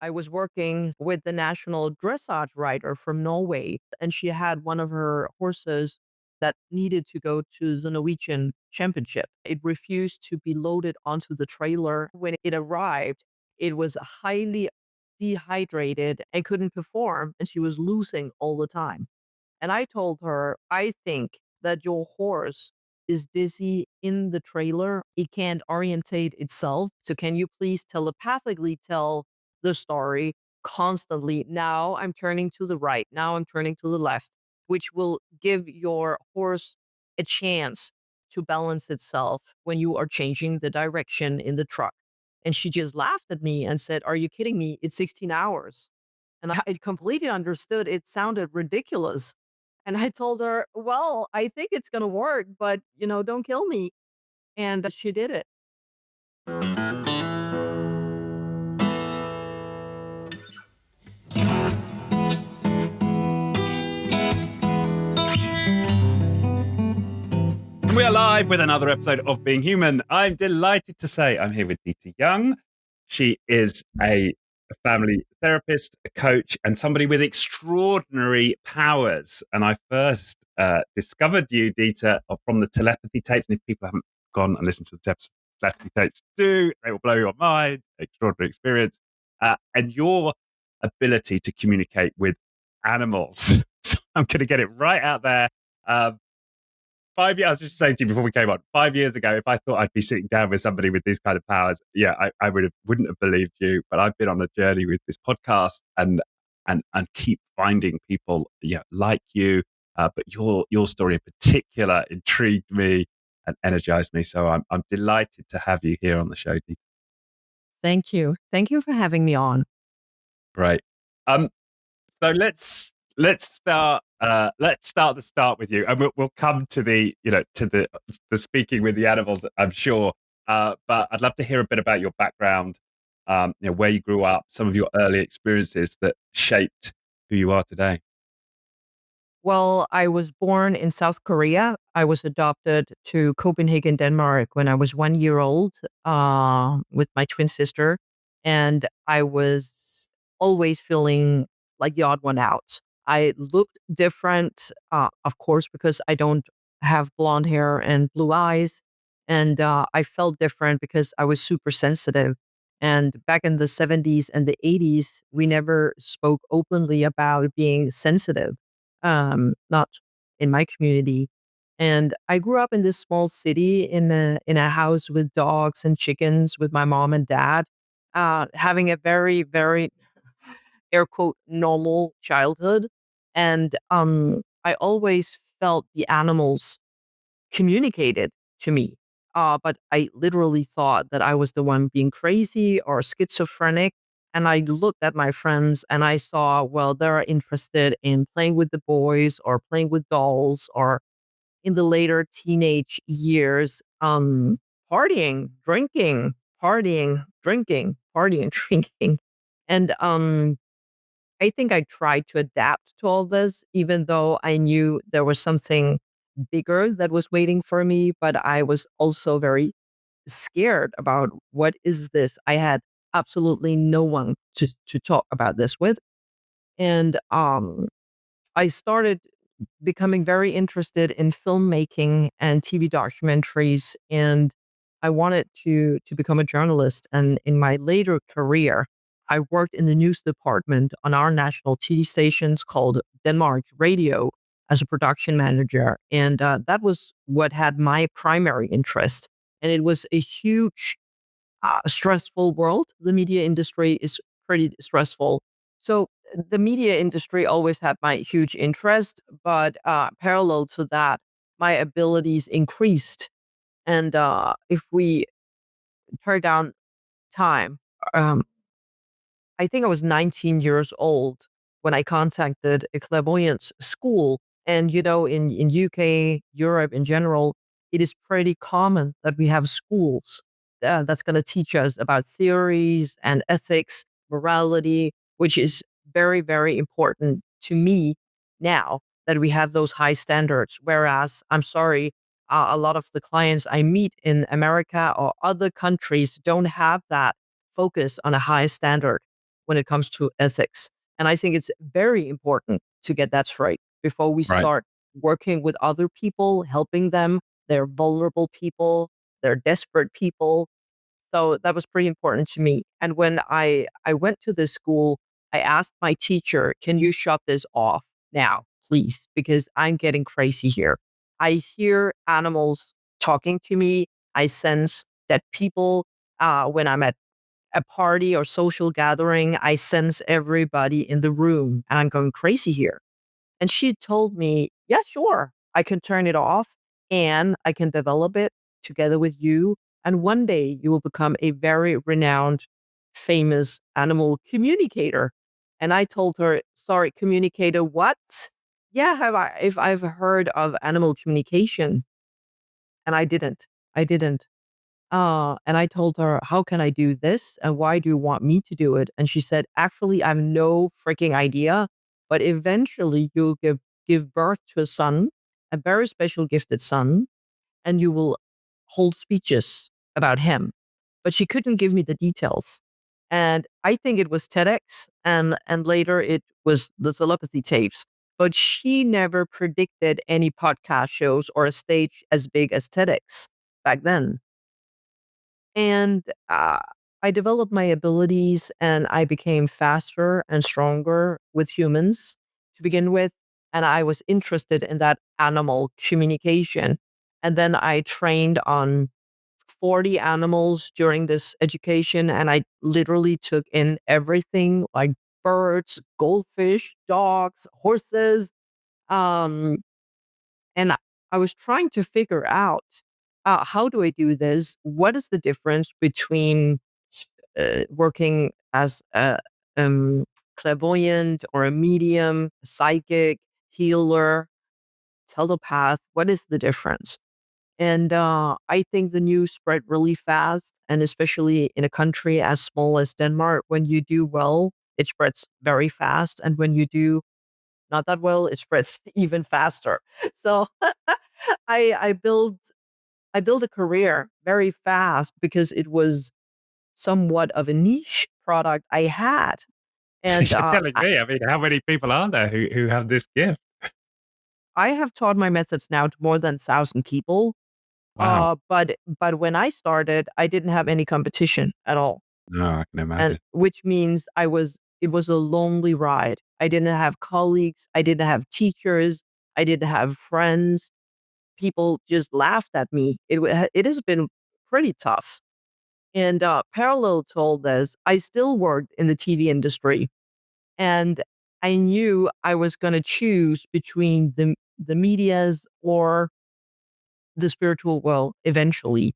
I was working with the national dressage rider from Norway, and she had one of her horses that needed to go to the Norwegian championship. It refused to be loaded onto the trailer. When it arrived, it was highly dehydrated and couldn't perform, and she was losing all the time. And I told her, I think that your horse is dizzy in the trailer. It can't orientate itself. So can you please telepathically tell the story constantly? Now I'm turning to the right. Now I'm turning to the left, which will give your horse a chance to balance itself when you are changing the direction in the truck. And she just laughed at me and said, Are you kidding me? It's 16 hours. And I completely understood. It sounded ridiculous. And I told her, "Well, I think it's gonna work, but, don't kill me." And she did it. And we are live with another episode of Being Human. I'm delighted to say I'm here with Ditte Young. She is a family therapist, a coach, and somebody with extraordinary powers. And I first discovered you, Ditte, from the Telepathy tapes. And if people haven't gone and listened to the Telepathy tapes, do. They will blow your mind. Extraordinary experience. And your ability to communicate with animals. So I'm going to get it right out there. 5 years, I was just saying to you before we came on, 5 years ago, if I thought I'd be sitting down with somebody with these kind of powers, I wouldn't have believed you. But I've been on a journey with this podcast and keep finding people, like you. But your story in particular intrigued me and energized me. So I'm delighted to have you here on the show, Dee. Thank you. Thank you for having me on. Great. Um, So let's start the start with you, and we'll come to the speaking with the animals, I'm sure. But I'd love to hear a bit about your background, where you grew up, some of your early experiences that shaped who you are today. Well, I was born in South Korea. I was adopted to Copenhagen, Denmark when I was 1 year old, with my twin sister, and I was always feeling like the odd one out. I looked different, of course, because I don't have blonde hair and blue eyes, and I felt different because I was super sensitive. And back in the 70s and the 80s, we never spoke openly about being sensitive, not in my community. And I grew up in this small city in a house with dogs and chickens with my mom and dad, having a very, very air quote normal childhood. And I always felt the animals communicated to me. But I literally thought that I was the one being crazy or schizophrenic. And I looked at my friends and I saw, well, they're interested in playing with the boys or playing with dolls or in the later teenage years, partying, drinking, partying, drinking, partying, drinking. And I think I tried to adapt to all this, even though I knew there was something bigger that was waiting for me. But I was also very scared about what is this? I had absolutely no one to talk about this with. And I started becoming very interested in filmmaking and TV documentaries, and I wanted to become a journalist. And in my later career, I worked in the news department on our national TV stations called Denmark Radio as a production manager, and that was what had my primary interest. And it was a huge stressful world. The media industry is pretty stressful. So the media industry always had my huge interest, but parallel to that, my abilities increased. And if we turn down time, um, I think I was 19 years old when I contacted a clairvoyance school. And, in UK, Europe in general, it is pretty common that we have schools that's going to teach us about theories and ethics, morality, which is very, very important to me now that we have those high standards. Whereas, I'm sorry, a lot of the clients I meet in America or other countries don't have that focus on a high standard. when it comes to ethics. And I think it's very important to get that straight before we Right. start working with other people, helping them. They're vulnerable people, they're desperate people. So that was pretty important to me. And when I went to this school, I asked my teacher, "Can you shut this off now, please? Because I'm getting crazy here. I hear animals talking to me. I sense that people, when I'm at a party or social gathering, I sense everybody in the room, and I'm going crazy here." And she told me, "Yeah, sure. I can turn it off and I can develop it together with you. And one day you will become a very renowned, famous animal communicator." And I told her, "Sorry, communicator, what?" Yeah, if I've heard of animal communication. And I didn't. I didn't. And I told her, "How can I do this? And why do you want me to do it?" And she said, "Actually, I have no freaking idea, but eventually you'll give birth to a son, a very special gifted son, and you will hold speeches about him." But she couldn't give me the details. And I think it was TEDx and later it was the telepathy tapes. But she never predicted any podcast shows or a stage as big as TEDx back then. And, I developed my abilities and I became faster and stronger with humans to begin with, and I was interested in that animal communication. And then I trained on 40 animals during this education, and I literally took in everything like birds, goldfish, dogs, horses, um and I was trying to figure out, how do I do this? What is the difference between working as a clairvoyant or a medium, psychic, healer, telepath? What is the difference? And I think the news spread really fast, and especially in a country as small as Denmark, when you do well, it spreads very fast, and when you do not that well, it spreads even faster. So I built I built a career very fast because it was somewhat of a niche product I had, and You're telling me, I mean, how many people are there who have this gift? I have taught my methods now to more than 1,000 people. Wow. But when I started, I didn't have any competition at all, No, I can and imagine. which means it was a lonely ride. I didn't have colleagues, I didn't have teachers, I didn't have friends. People just laughed at me. It has been pretty tough. And, parallel to all this, I still worked in the TV industry, and I knew I was gonna choose between the medias or the spiritual world eventually.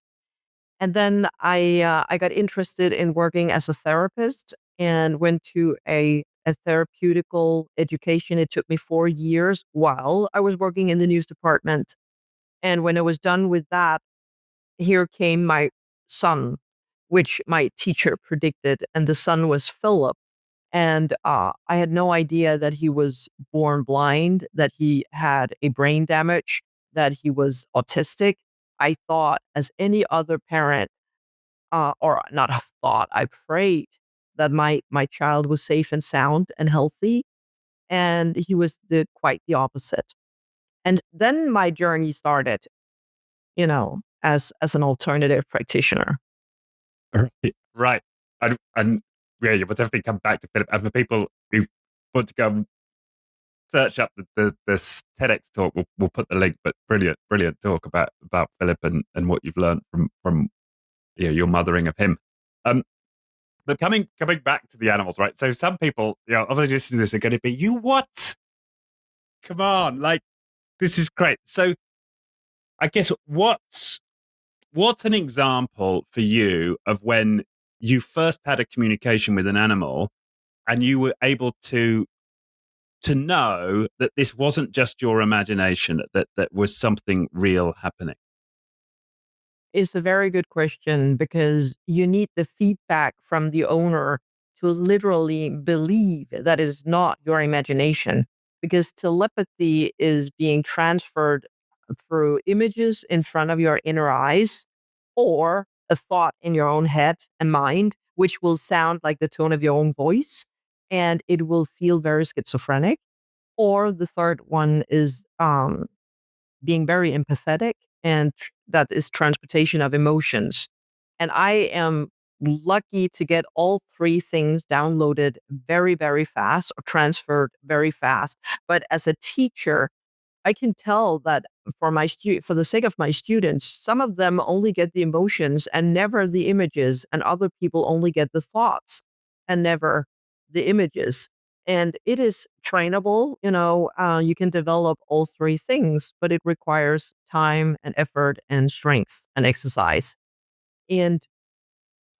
And then I got interested in working as a therapist and went to a therapeutical education. It took me 4 years while I was working in the news department. And when I was done with that, here came my son, which my teacher predicted, and the son was Philip. And I had no idea that he was born blind, that he had a brain damage, that he was autistic. I thought, as any other parent, or not a thought, I prayed that my child was safe and sound and healthy, and he was quite the opposite. And then my journey started, as an alternative practitioner. Right. Right. And yeah, you will definitely come back to Philip. And for people who want to go and search up the TEDx talk, we'll put the link. But brilliant, brilliant talk about Philip and what you've learned from your mothering of him. Um, but coming back to the animals, right? So some people, obviously listening to this are going to be, you what? Come on, like this is great. So I guess what's an example for you of when you first had a communication with an animal and you were able to know that this wasn't just your imagination, that was something real happening? It's a very good question because you need the feedback from the owner to literally believe that is not your imagination, because telepathy is being transferred through images in front of your inner eyes or a thought in your own head and mind. which will sound like the tone of your own voice, and it will feel very schizophrenic. Or the third one is being very empathetic, and that is transportation of emotions. And I am lucky to get all three things downloaded very, very fast or transferred very fast. But as a teacher, I can tell that for the sake of my students, some of them only get the emotions and never the images, and other people only get the thoughts and never the images. And it is trainable, you can develop all three things, but it requires time and effort and strength and exercise. And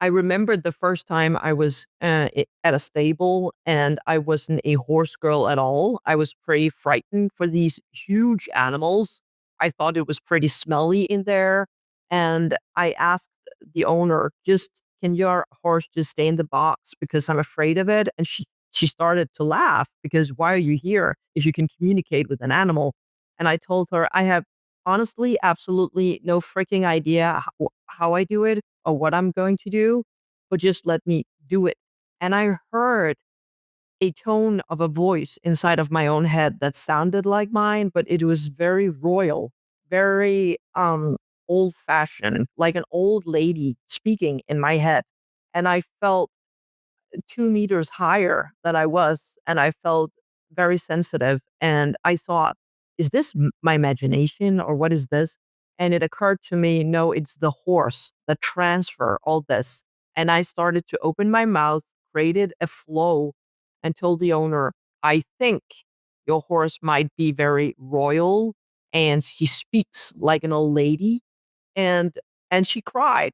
I remembered the first time I was at a stable and I wasn't a horse girl at all. I was pretty frightened for these huge animals. I thought it was pretty smelly in there. And I asked the owner, just can your horse just stay in the box because I'm afraid of it? And she started to laugh because why are you here if you can communicate with an animal? And I told her, I have honestly absolutely no freaking idea how I do it or what I'm going to do, but just let me do it. And I heard a tone of a voice inside of my own head that sounded like mine, but it was very royal, very old fashioned, like an old lady speaking in my head. And I felt 2 meters higher than I was, and I felt very sensitive, and I thought, "Is this my imagination or what is this?" And it occurred to me, no, it's the horse that transfer all this, and I started to open my mouth, created a flow, and told the owner, "I think your horse might be very royal, and he speaks like an old lady, and she cried.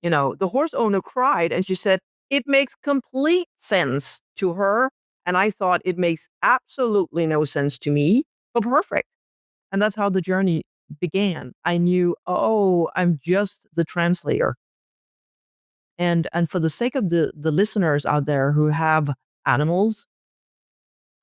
The horse owner cried, and she said, "It makes complete sense to her." And I thought, "It makes absolutely no sense to me, but perfect." And that's how the journey began. I knew, "Oh, I'm just the translator." And for the sake of the listeners out there who have animals,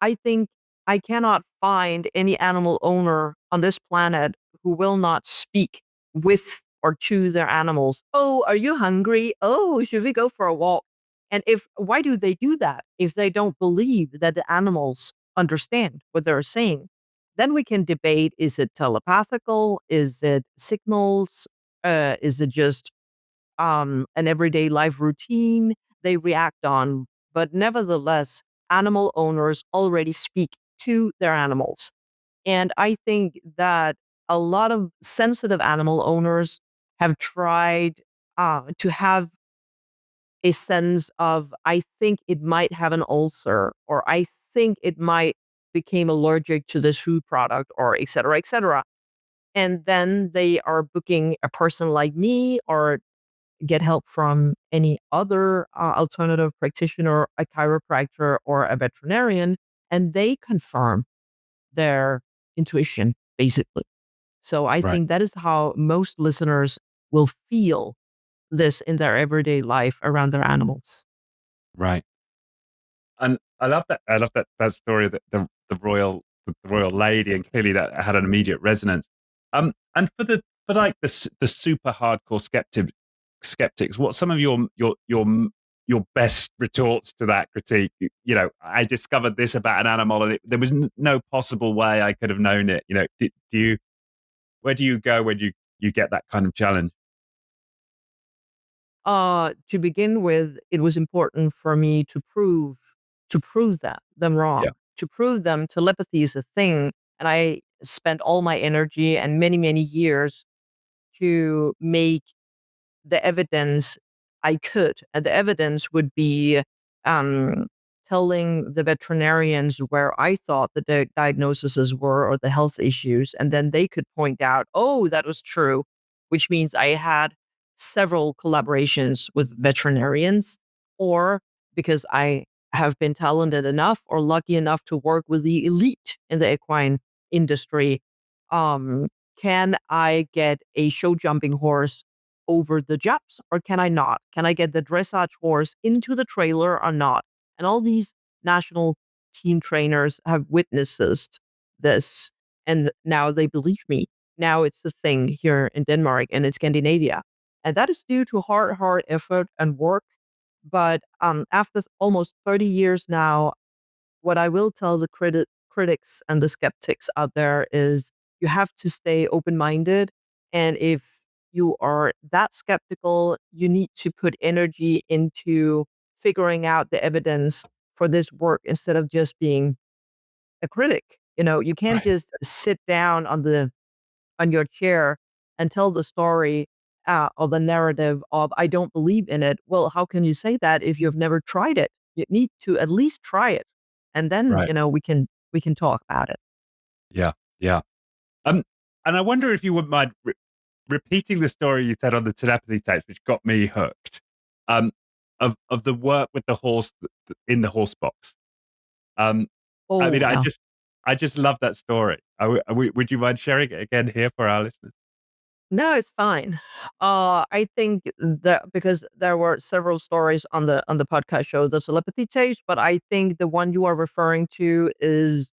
I think I cannot find any animal owner on this planet who will not speak with or to their animals. "Oh, are you hungry? Oh, should we go for a walk?" And why do they do that if they don't believe that the animals understand what they're saying? Then we can debate, is it telepathical? Is it signals? Is it just an everyday life routine they react on. But nevertheless, animal owners already speak to their animals. And I think that a lot of sensitive animal owners have tried to have a sense of, I think it might have an ulcer, or I think it might became allergic to this food product, or et cetera, et cetera. And then they are booking a person like me or get help from any other alternative practitioner, a chiropractor, or a veterinarian, and they confirm their intuition, basically. So I Right. think that is how most listeners will feel this in their everyday life around their animals. Right. And I love that. I love that story that the royal lady, and clearly that had an immediate resonance. And for like the super hardcore skeptics, what some of your best retorts to that critique? I discovered this about an animal, and there was no possible way I could have known it. Do you where do you go when you get that kind of challenge? To begin with, it was important for me to prove them Yeah. wrong, to prove them telepathy is a thing, and I spent all my energy and many, many years to make the evidence I could. And the evidence would be um, telling the veterinarians where I thought the diagnoses were or the health issues. And then they could point out, oh, that was true, which means I had several collaborations with veterinarians, or because I have been talented enough or lucky enough to work with the elite in the equine industry. Um, can I get a show jumping horse over the jumps, or can I not? Can I get the dressage horse into the trailer or not? And all these national team trainers have witnessed this, and now they believe me. Now it's a thing here in Denmark and in Scandinavia. And that is due to hard, hard effort and work. But after almost 30 years now, what I will tell the critics and the skeptics out there is you have to stay open minded. And if you are that skeptical, you need to put energy into figuring out the evidence for this work instead of just being a critic. You can't Right. just sit down on your chair and tell the story or the narrative of I don't believe in it. Well, how can you say that if you've never tried it? You need to at least try it, and then Right. we can talk about it. Yeah. Yeah. Um, and I wonder if you wouldn't mind repeating the story you said on the telepathy tapes, which got me hooked, um, of the work with the horse in the horse box. Um, I Oh mean, yeah. I just love that story. Would you mind sharing it again here for our listeners? No, it's fine. I think that because there were several stories on the podcast show, the telepathy tapes, but I think the one you are referring to is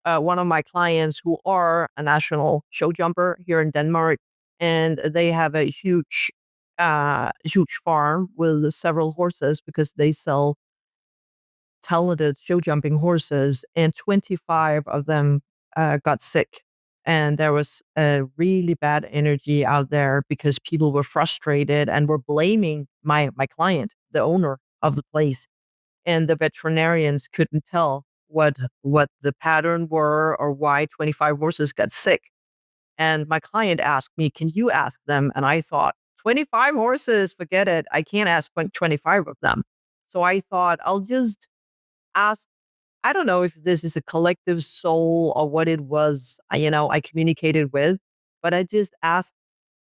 one of my clients who are a national show jumper here in Denmark, and they have a huge farm with several horses because they sell talented show jumping horses, and 25 of them got sick. And there was a really bad energy out there because people were frustrated and were blaming my client, the owner of the place, and the veterinarians couldn't tell what the pattern were or why 25 horses got sick. And my client asked me, "Can you ask them?" And I thought, 25 horses, forget it. I can't ask 25 of them. So I thought, I'll just ask. I don't know if this is a collective soul or what it was, I communicated with, but I just asked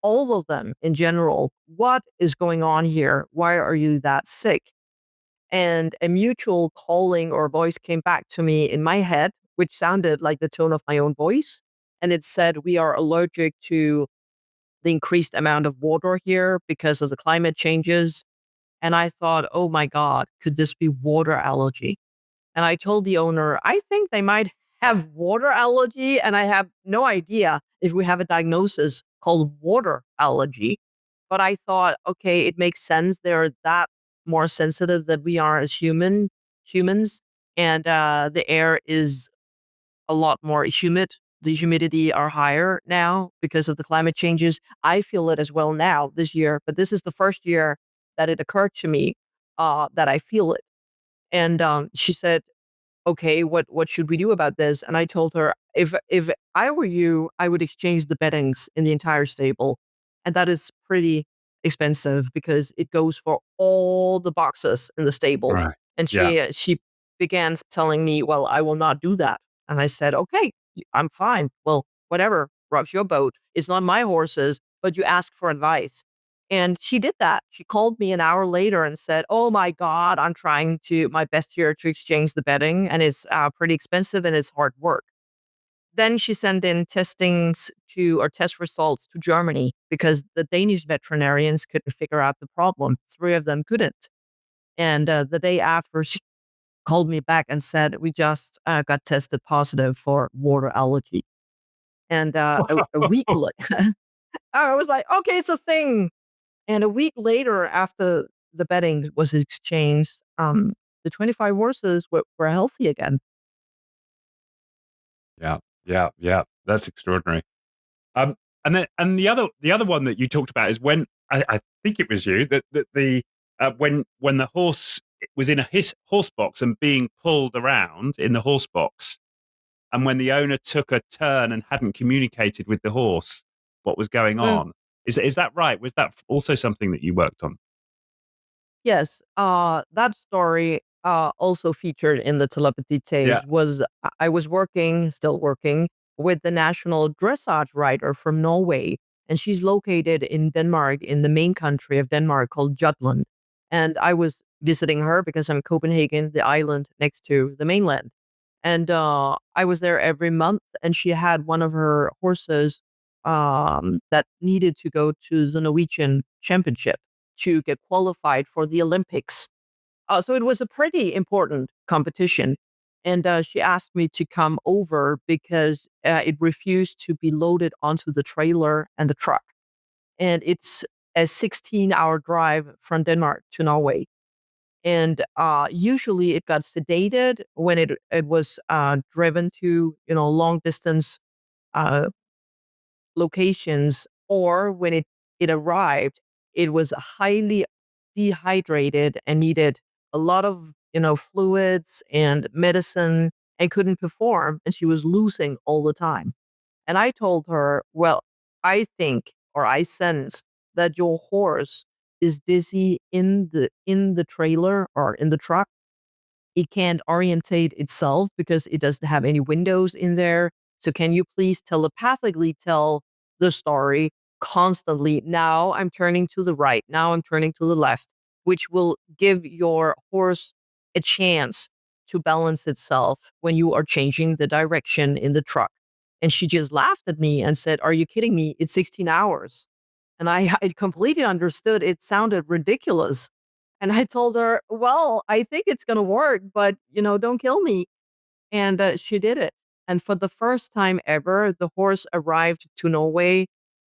all of them in general, what is going on here? Why are you that sick? And a mutual calling or voice came back to me in my head, which sounded like the tone of my own voice. And it said, we are allergic to the increased amount of water here because of the climate changes. And I thought, oh my God, could this be water allergy? And I told the owner, I think they might have water allergy. And I have no idea if we have a diagnosis called water allergy. But I thought, okay, it makes sense. They're that more sensitive than we are as humans. And the air is a lot more humid. The humidity are higher now because of the climate changes. I feel it as well now this year, but this is the first year that it occurred to me that I feel it. And she said, okay, what should we do about this? And I told her, if I were you, I would exchange the beddings in the entire stable. And that is pretty expensive because it goes for all the boxes in the stable. Right. And Yeah. she began telling me, well, I will not do that. And I said, okay, I'm fine. Well, whatever, rocks your boat. It's not my horses, but you ask for advice. And she did that. She called me an hour later and said, "Oh my God, I'm trying to my best here to exchange the bedding, and it's pretty expensive and it's hard work." Then she sent in test results to Germany because the Danish veterinarians couldn't figure out the problem. Three of them couldn't. And the day after, she called me back and said, "We just got tested positive for water allergy." And a week later, I was like, "Okay, it's a thing." And a week later, after the bedding was exchanged, the 25 horses were healthy again. Yeah. Yeah. Yeah. That's extraordinary. Um, and the other one that you talked about is when I think it was you that the when the horse was in a horse box and being pulled around in the horse box, and when the owner took a turn and hadn't communicated with the horse what was going Mm. on. Is that right? Was that also something that you worked on? Yes, that story also featured in the telepathy Yeah. tapes. I was still working with the national dressage rider from Norway, and she's located in Denmark, in the main country of Denmark called Jutland. And I was visiting her because I'm Copenhagen, the island next to the mainland. And I was there every month, and she had one of her horses that needed to go to the Norwegian championship to get qualified for the Olympics. So it was a pretty important competition. And she asked me to come over because it refused to be loaded onto the trailer and the truck. And it's a 16-hour drive from Denmark to Norway. And usually it got sedated when it was driven to long distance uh, locations, or when it arrived, it was highly dehydrated and needed a lot of fluids and medicine and couldn't perform, and she was losing all the time. And I told her, well, I think, or I sense that your horse is dizzy in the trailer or in the truck. It can't orientate itself because it doesn't have any windows in there. So can you please telepathically tell the story constantly? Now I'm turning to the right. Now I'm turning to the left, which will give your horse a chance to balance itself when you are changing the direction in the truck. And she just laughed at me and said, "Are you kidding me? It's 16 hours." And I completely understood. It sounded ridiculous. And I told her, "Well, I think it's gonna work, but, don't kill me." And, she did it. And for the first time ever, the horse arrived to Norway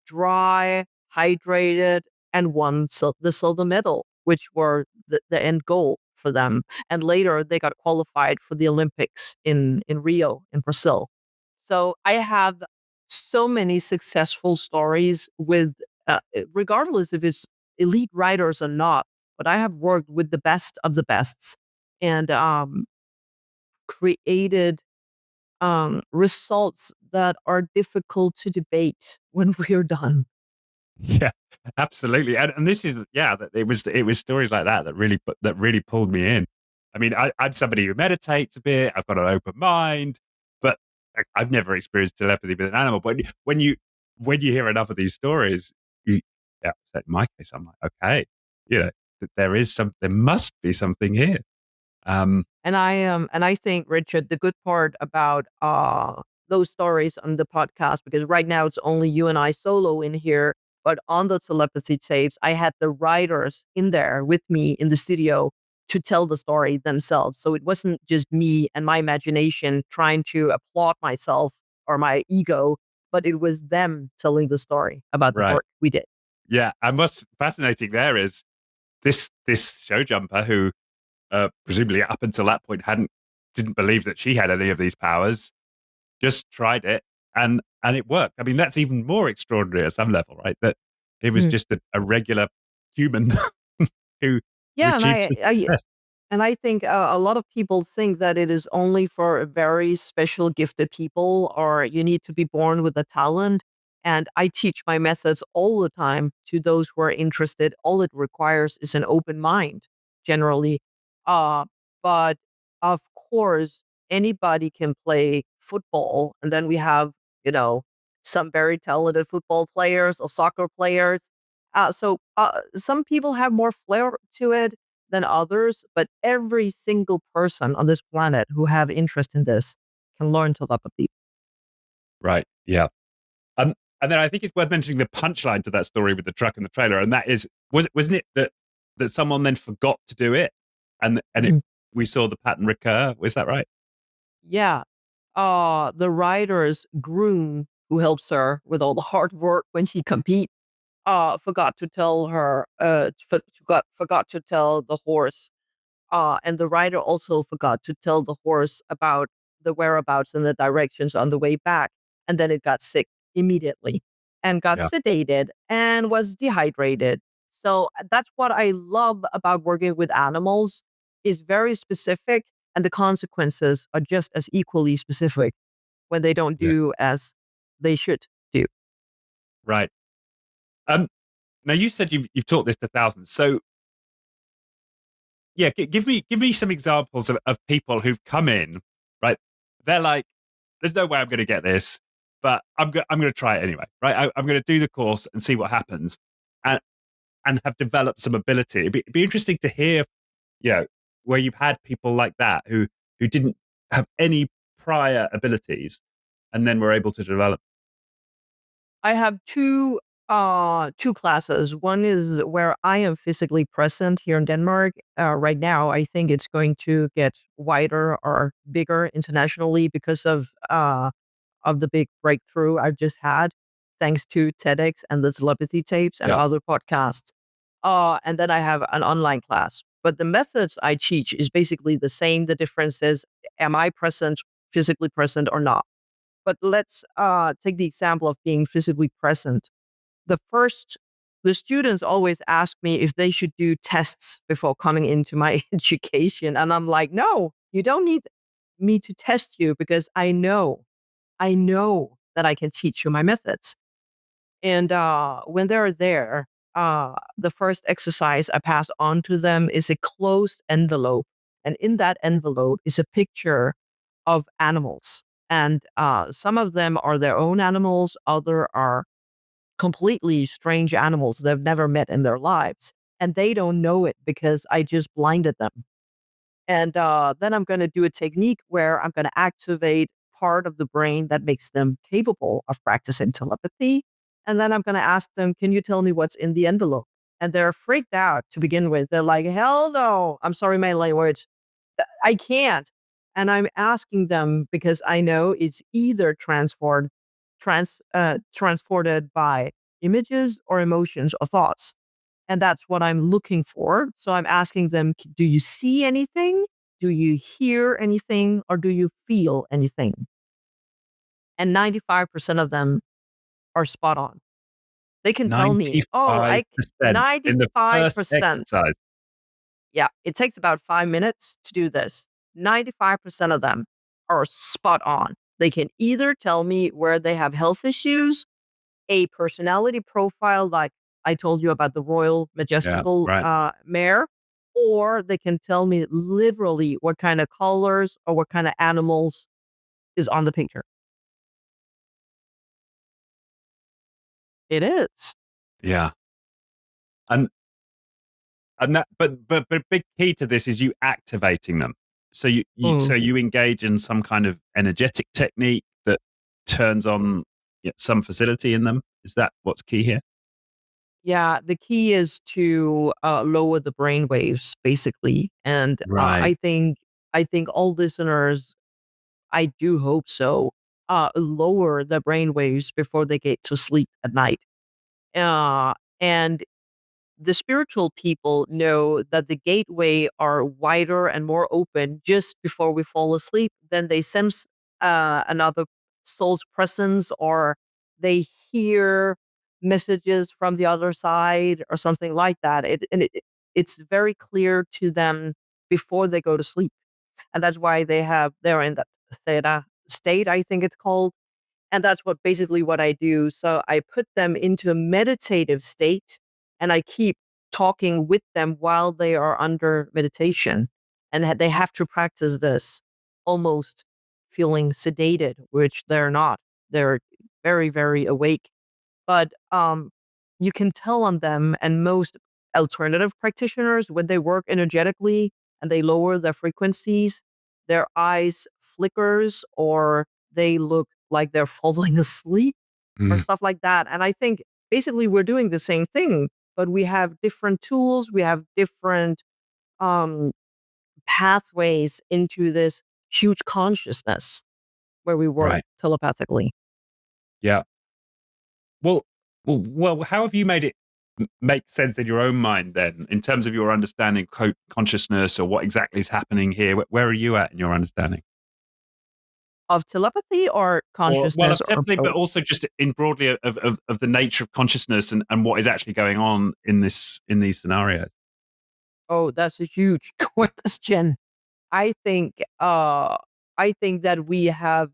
dry, hydrated, and won the silver medal, which were the end goal for them. And later, they got qualified for the Olympics in Rio, in Brazil. So I have so many successful stories with, regardless if it's elite riders or not, but I have worked with the best of the bests and created results that are difficult to debate when we're done. Yeah, absolutely. And this is that it was stories like that that really pulled me in. I mean, I'm somebody who meditates a bit. I've got an open mind, but I've never experienced telepathy with an animal. But when you hear enough of these stories, so in my case, I'm like, okay, that there must be something here. Um, And I think, Richard, the good part about those stories on the podcast, because right now it's only you and I solo in here, but on the telepathy tapes, I had the writers in there with me in the studio to tell the story themselves. So it wasn't just me and my imagination trying to applaud myself or my ego, but it was them telling the story about the right. work we did. Yeah. And what's fascinating there is this show jumper who presumably up until that point didn't believe that she had any of these powers, just tried it and it worked. I mean, that's even more extraordinary at some level, right? That it was just a regular human who who Yeah, and achieved success. I think a lot of people think that it is only for very special gifted people, or you need to be born with a talent. And I teach my methods all the time to those who are interested. All it requires is an open mind, generally. Uh, but of course, anybody can play football. And then we have, you know, some very talented football players or soccer players. Some people have more flair to it than others, but every single person on this planet who have interest in this can learn telepathy. Right. Yeah. Um, and then I think it's worth mentioning the punchline to that story with the truck and the trailer, and that is wasn't it that someone then forgot to do it, and Mhm. we saw the pattern recur. Was that right? Yeah. The writer's groom who helps her with all the hard work when she compete, forgot to tell her, forgot to tell the horse. And the writer also forgot to tell the horse about the whereabouts and the directions on the way back. And then it got sick immediately and got Yeah. sedated and was dehydrated. So that's what I love about working with animals, is very specific, and the consequences are just as equally specific when they don't Yeah. do as they should do. Right. Um, Now you said you've taught this to thousands. So yeah, give me some examples of people who've come in, right? They're like, there's no way I'm going to get this, but I'm going to try it anyway, right? I'm going to do the course and see what happens, and and have developed some ability. It'd be interesting to hear, you know, where you've had people like that who didn't have any prior abilities and then were able to develop. I have two classes. One is where I am physically present here in Denmark. Right now, I think it's going to get wider or bigger internationally because of the big breakthrough I've just had, thanks to TEDx and the telepathy tapes and Yeah. other podcasts. And then I have an online class. but the methods I teach is basically the same. The difference is, am I present, physically present or not? But let's take the example of being physically present. The first, the students always ask me if they should do tests before coming into my education. And I'm like, no, you don't need me to test you because I know that I can teach you my methods. And when they're there, the first exercise I pass on to them is a closed envelope. And in that envelope is a picture of animals. And some of them are their own animals, other are completely strange animals they've never met in their lives. And they don't know it because I just blinded them. And then I'm going to do a technique where I'm going to activate part of the brain that makes them capable of practicing telepathy. And then I'm going to ask them, can you tell me what's in the envelope? And they're freaked out to begin with. They're like, hell no. I'm sorry, my language. I can't. And I'm asking them because I know it's either transported by images or emotions or thoughts. And that's what I'm looking for. So I'm asking them, do you see anything? Do you hear anything? Or do you feel anything? And 95% of them are spot on. They can tell me, oh, 95% in the first 95%. exercise. Yeah, it takes about 5 minutes to do this. 95% of them are spot on. They can either tell me where they have health issues, a personality profile, like I told you about the Royal Yeah, Majestical right. mare, or they can tell me literally what kind of colors or what kind of animals is on the picture. It is. Yeah. And that but big key to this is you activating them. So Mm. you engage in some kind of energetic technique that turns on, some facility in them. Is that what's key here? Yeah, the key is to lower the brain waves, basically. And Right. I think all listeners, I do hope so, lower the brain waves before they get to sleep at night. And the spiritual people know that the gateway are wider and more open just before we fall asleep. Then they sense another soul's presence, or they hear messages from the other side or something like that. It's very clear to them before they go to sleep. And that's why they're in that theta state, I think it's called, and that's what basically what I do. So I put them into a meditative state and I keep talking with them while they are under meditation. And they have to practice this almost feeling sedated, which they're not. They're very, very awake. But you can tell on them, and most alternative practitioners, when they work energetically and they lower their frequencies, their eyes flickers or they look like they're falling asleep or Mm, stuff like that. And I think basically we're doing the same thing, but we have different tools, we have different um, pathways into this huge consciousness where we work right. telepathically. Yeah. Well, how have you made it make sense in your own mind then, in terms of your understanding consciousness or what exactly is happening here? Where are you at in your understanding? Of telepathy or Or well, consciousness of or definitely, but both? also just in broadly of the nature of consciousness and what is actually going on in these scenarios. Oh, that's a huge question. I think uh I think that we have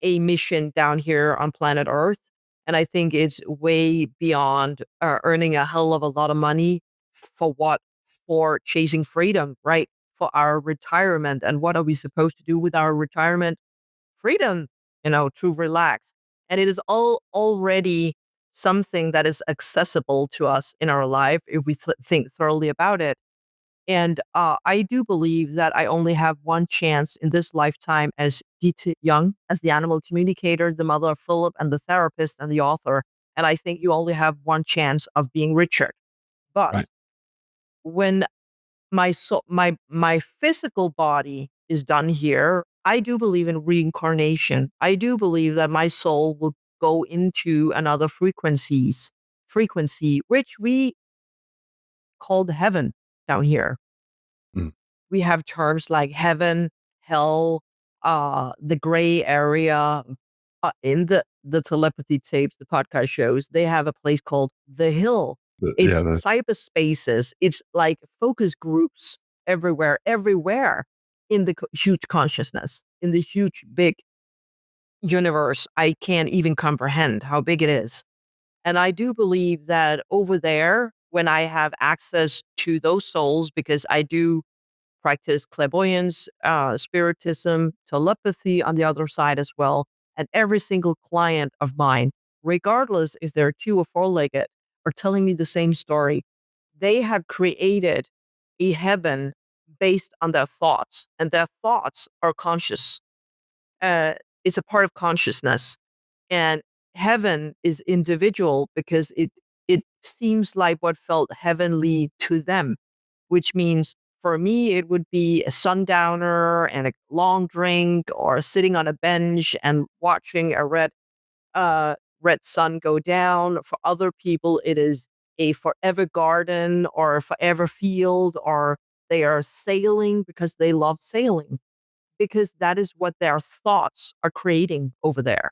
a mission down here on planet Earth, and I think it's way beyond earning a hell of a lot of money for what? For chasing freedom, right? For our retirement. And what are we supposed to do with our retirement? Freedom, to relax. And it is all already something that is accessible to us in our life if we think thoroughly about it. And I do believe that I only have one chance in this lifetime as Ditte Young, as the animal communicator, the mother of Philip, and the therapist and the author. And I think you only have one chance of being Richard. But Right. when my physical body is done here, I do believe in reincarnation. I do believe that my soul will go into another frequency which we called heaven down here. We have terms like heaven, hell, the gray area. In the telepathy tapes, the podcast shows, they have a place called the Hill. Yeah, It's cyberspaces. It's like focus groups everywhere in the huge consciousness, in the huge big universe. I can't even comprehend how big it is. And I do believe that over there, when I have access to those souls, because I do practice clairvoyance, spiritism, telepathy on the other side as well. And every single client of mine, regardless if they're two or four-legged, are telling me the same story. They have created a heaven based on their thoughts, and their thoughts are conscious. Uh, it's a part of consciousness. And heaven is individual because it seems like what felt heavenly to them, which means for me it would be a sundowner and a long drink or sitting on a bench and watching a red sun go down. For other people it is a forever garden or a forever field, or they are sailing because they love sailing, because that is what their thoughts are creating over there.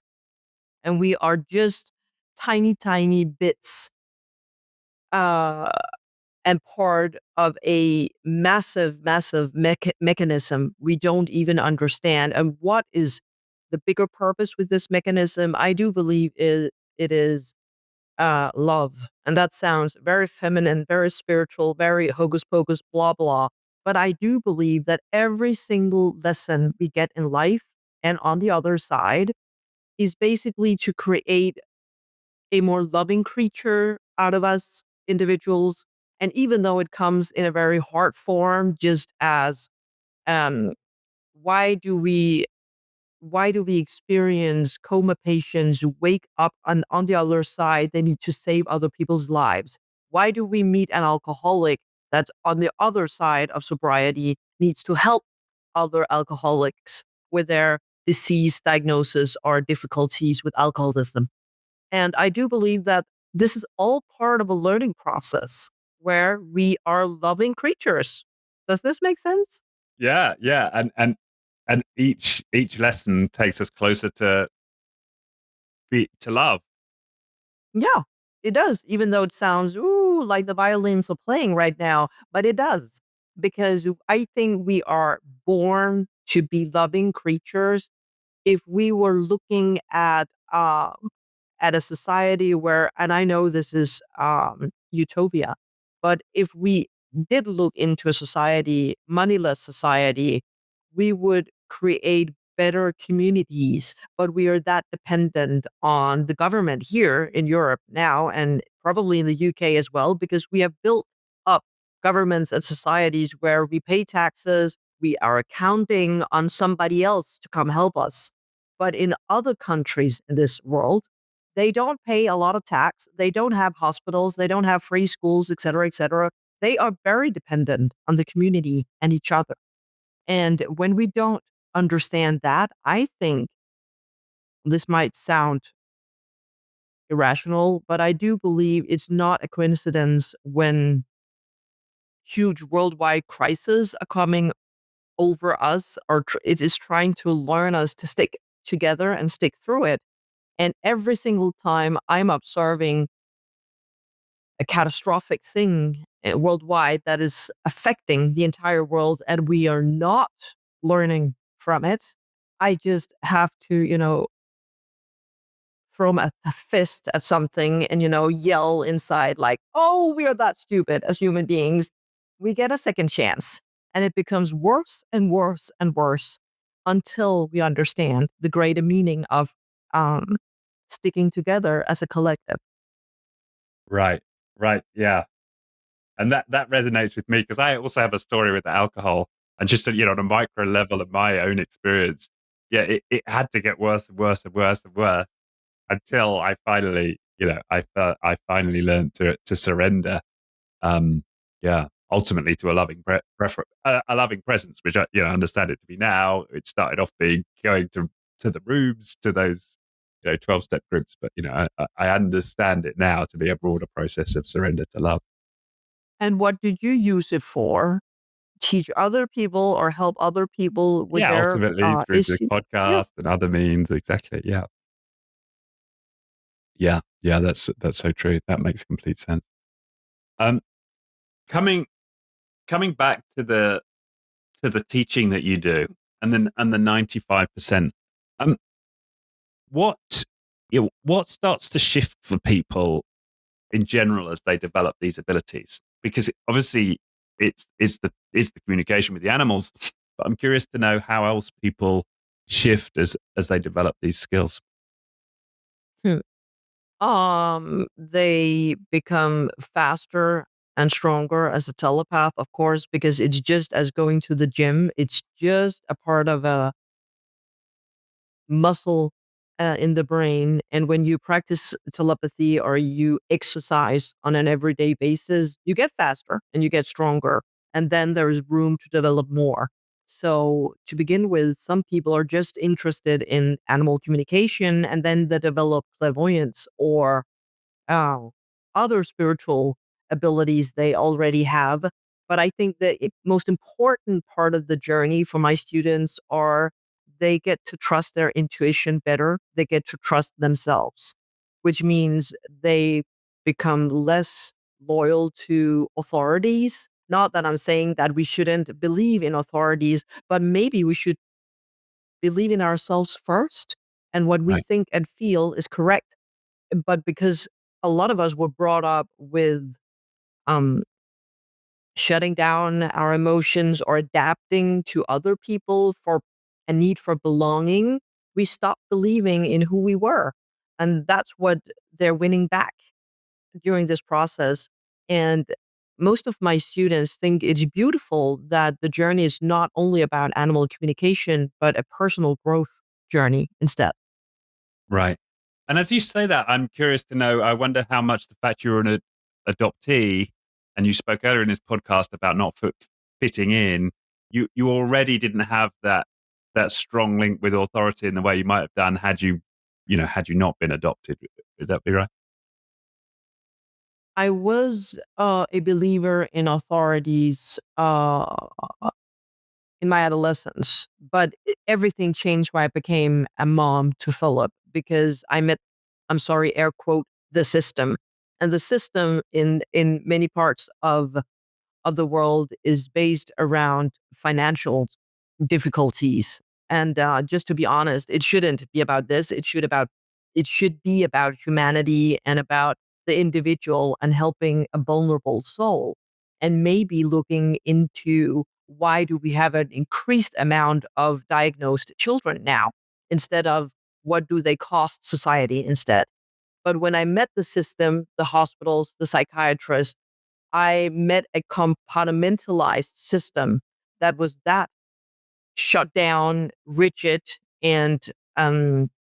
And we are just tiny bits, uh, and part of a massive mechanism we don't even understand. And what is the bigger purpose with this mechanism? I do believe it is love. And that sounds very feminine, very spiritual, very hocus pocus, blah, blah. But I do believe that every single lesson we get in life and on the other side is basically to create a more loving creature out of us individuals. And even though it comes in a very hard form, just as um, why do we why do we experience coma patients who wake up on the other side? They need to save other people's lives. Why do we meet an alcoholic that's on the other side of sobriety, needs to help other alcoholics with their disease diagnosis or difficulties with alcoholism? And I do believe that this is all part of a learning process where we are loving creatures. Does this make sense? yeah, and each lesson takes us closer to love. Yeah, it does. Even though it sounds, ooh, like the violins are playing right now, but it does. Because I think we are born to be loving creatures. If we were looking at a society where, and I know this is utopia, but if we did look into a society, moneyless society, we would create better communities. But we are that dependent on the government here in Europe now, and probably in the UK as well, because we have built up governments and societies where we pay taxes, we are counting on somebody else to come help us. But in other countries in this world, they don't pay a lot of tax. They don't have hospitals. They don't have free schools, et cetera, et cetera. They are very dependent on the community and each other. And when we don't understand that, I think this might sound irrational, but I do believe it's not a coincidence when huge worldwide crises are coming over us, or it is trying to learn us to stick together and stick through it. And every single time I'm observing a catastrophic thing worldwide that is affecting the entire world and we are not learning from it, I just have to, throw a fist at something and, yell inside like, oh, we are that stupid as human beings. We get a second chance and it becomes worse and worse and worse until we understand the greater meaning of um, sticking together as a collective. Right, right, yeah. And that resonates with me because I also have a story with alcohol, and just on a micro level of my own experience, yeah, it had to get worse and worse and worse and worse until I finally, I finally learned to surrender. Yeah, ultimately to a loving a loving presence, which I understand it to be now. It started off being going to the rooms, to those 12-step groups, but I understand it now to be a broader process of surrender to love. And what did you use it for? teach other people or help other people with Yeah, their ultimately through the issue. Yeah. podcast and other means. Exactly. Yeah. Yeah. Yeah. That's so true. That makes complete sense. Um, coming coming back to the teaching that you do, and the 95%. Um, what what starts to shift for people in general as they develop these abilities? Because obviously is the communication with the animals, but I'm curious to know how else people shift as they develop these skills. Hmm. They become faster and stronger as a telepath, of course, because it's just as going to the gym. It's just a part of a muscle in the brain. And when you practice telepathy or you exercise on an everyday basis, you get faster and you get stronger. And then there's room to develop more. So, to begin with, some people are just interested in animal communication and then they develop clairvoyance or oh, other spiritual abilities they already have. But I think the most important part of the journey for my students are they get to trust their intuition better. They get to trust themselves, which means they become less loyal to authorities. Not that I'm saying that we shouldn't believe in authorities, but maybe we should believe in ourselves first and what we Right. think and feel is correct, but because a lot of us were brought up with um shutting down our emotions or adapting to other people for a need for belonging, we stopped believing in who we were. And that's what they're winning back during this process. And most of my students think it's beautiful that the journey is not only about animal communication, but a personal growth journey instead. Right. And as you say that, I'm curious to know, I wonder how much the fact you're an adoptee and you spoke earlier in this podcast about not fitting in, you already didn't have that strong link with authority in the way you might have done had had you not been adopted. Would that be right? I was a believer in authorities in my adolescence, but everything changed when I became a mom to Philip because I met, I'm sorry, air quote, the system. And the system in many parts of the world is based around financial difficulties. And just to be honest, it shouldn't be about this. It should be about humanity and about the individual and helping a vulnerable soul. And maybe looking into why do we have an increased amount of diagnosed children now instead of what do they cost society instead. But when I met the system, the hospitals, the psychiatrists, I met a compartmentalized system that was that shut down, rigid, and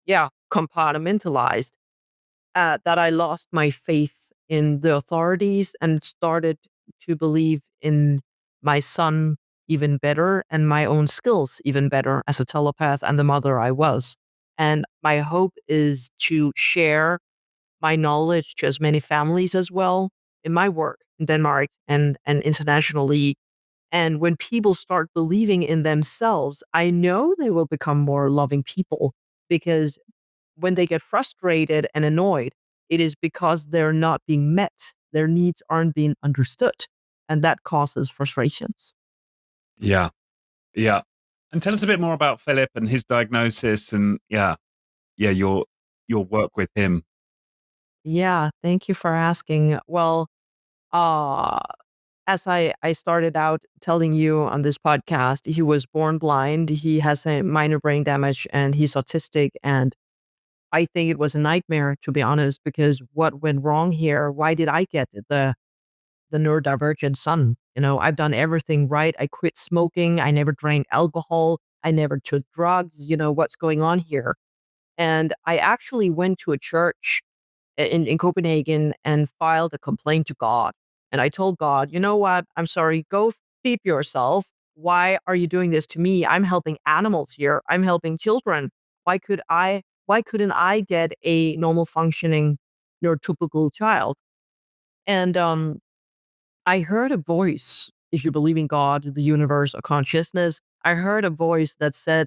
yeah, compartmentalized, that I lost my faith in the authorities and started to believe in my son even better and my own skills even better as a telepath and the mother I was. And my hope is to share my knowledge to as many families as well in my work in Denmark and internationally. And when people start believing in themselves, I know they will become more loving people because when they get frustrated and annoyed, it is because they're not being met. Their needs aren't being understood. And that causes frustrations. Yeah. Yeah. And tell us a bit more about Philip and his diagnosis and yeah, your work with him. Yeah, thank you for asking. Well, uh, as I started out telling you on this podcast, he was born blind. He has a minor brain damage and he's autistic. And I think it was a nightmare, to be honest, because what went wrong here? Why did I get the neurodivergent son? You know, I've done everything right. I quit smoking. I never drank alcohol. I never took drugs. You know, what's going on here? And I actually went to a church in Copenhagen and filed a complaint to God. And I told God, you know what? I'm sorry. Go feed yourself. Why are you doing this to me? I'm helping animals here. I'm helping children. Why couldn't I get a normal functioning neurotypical child? And I heard a voice if you believe in God, the universe, or consciousness, I heard a voice that said,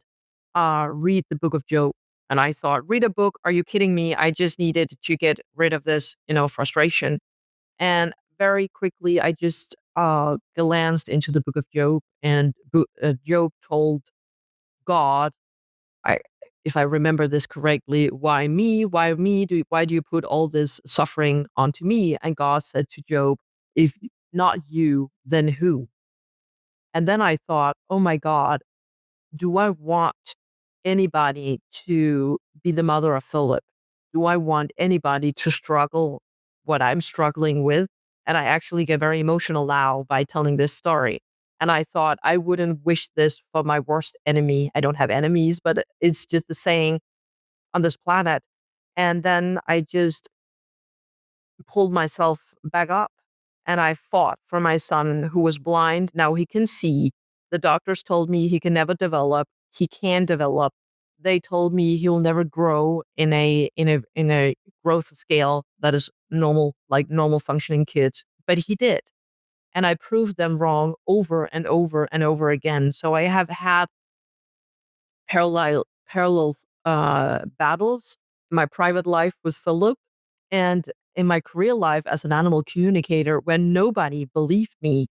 read the book of Job. And I thought, read a book? Are you kidding me? I just needed to get rid of this, frustration. And very quickly, I just glanced into the book of Job, and Job told God, I, if I remember this correctly, why me? Why me? Why do you put all this suffering onto me? And God said to Job, if not you, then who? And then I thought, oh my God, do I want anybody to be the mother of Philip? Do I want anybody to struggle what I'm struggling with? And I actually get very emotional now by telling this story. And I thought I wouldn't wish this for my worst enemy. I don't have enemies, but it's just the saying on this planet. And then I just pulled myself back up and I fought for my son who was blind. Now he can see. The doctors told me he can never develop. He can develop. They told me he'll never grow in a growth scale that is normal, like normal functioning kids. But he did. And I proved them wrong over and over and over again. So I have had parallel battles in my private life with Philip and in my career life as an animal communicator when nobody believed me.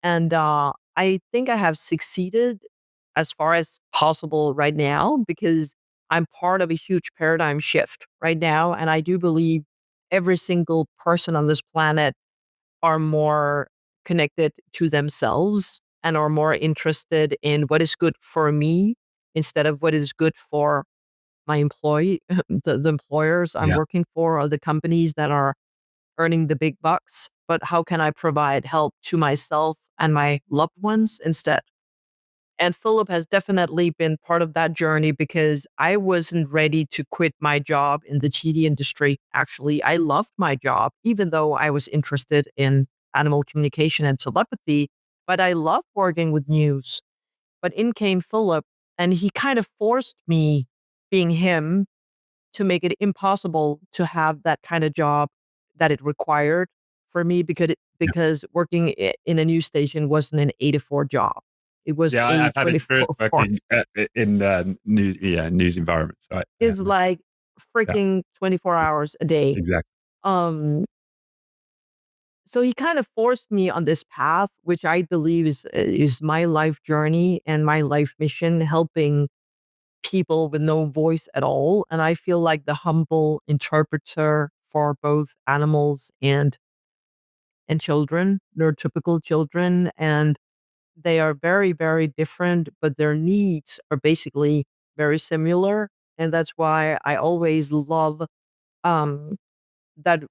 And I think I have succeeded as far as possible right now because I'm part of a huge paradigm shift right now. And I do believe every single person on this planet are more connected to themselves and are more interested in what is good for me instead of what is good for my employee, the employers I'm Yeah. working for, or the companies that are earning the big bucks. But how can I provide help to myself and my loved ones instead? And Philip has definitely been part of that journey because I wasn't ready to quit my job in the TV industry. Actually, I loved my job, even though I was interested in animal communication and telepathy, but I loved working with news. But in came Philip, and he kind of forced me, being him, to make it impossible to have that kind of job that it required for me Yeah. because working in a news station wasn't an 8 to 4 job. It was Yeah, a I've had experience 24/4. working in news environments. So It's like yeah, freaking 24 hours a day. exactly. Um, so he kind of forced me on this path, which I believe is my life journey and my life mission, helping people with no voice at all. And I feel like the humble interpreter for both animals and children, neurotypical children. And they are very, very different, but their needs are basically very similar. And that's why I always love um, that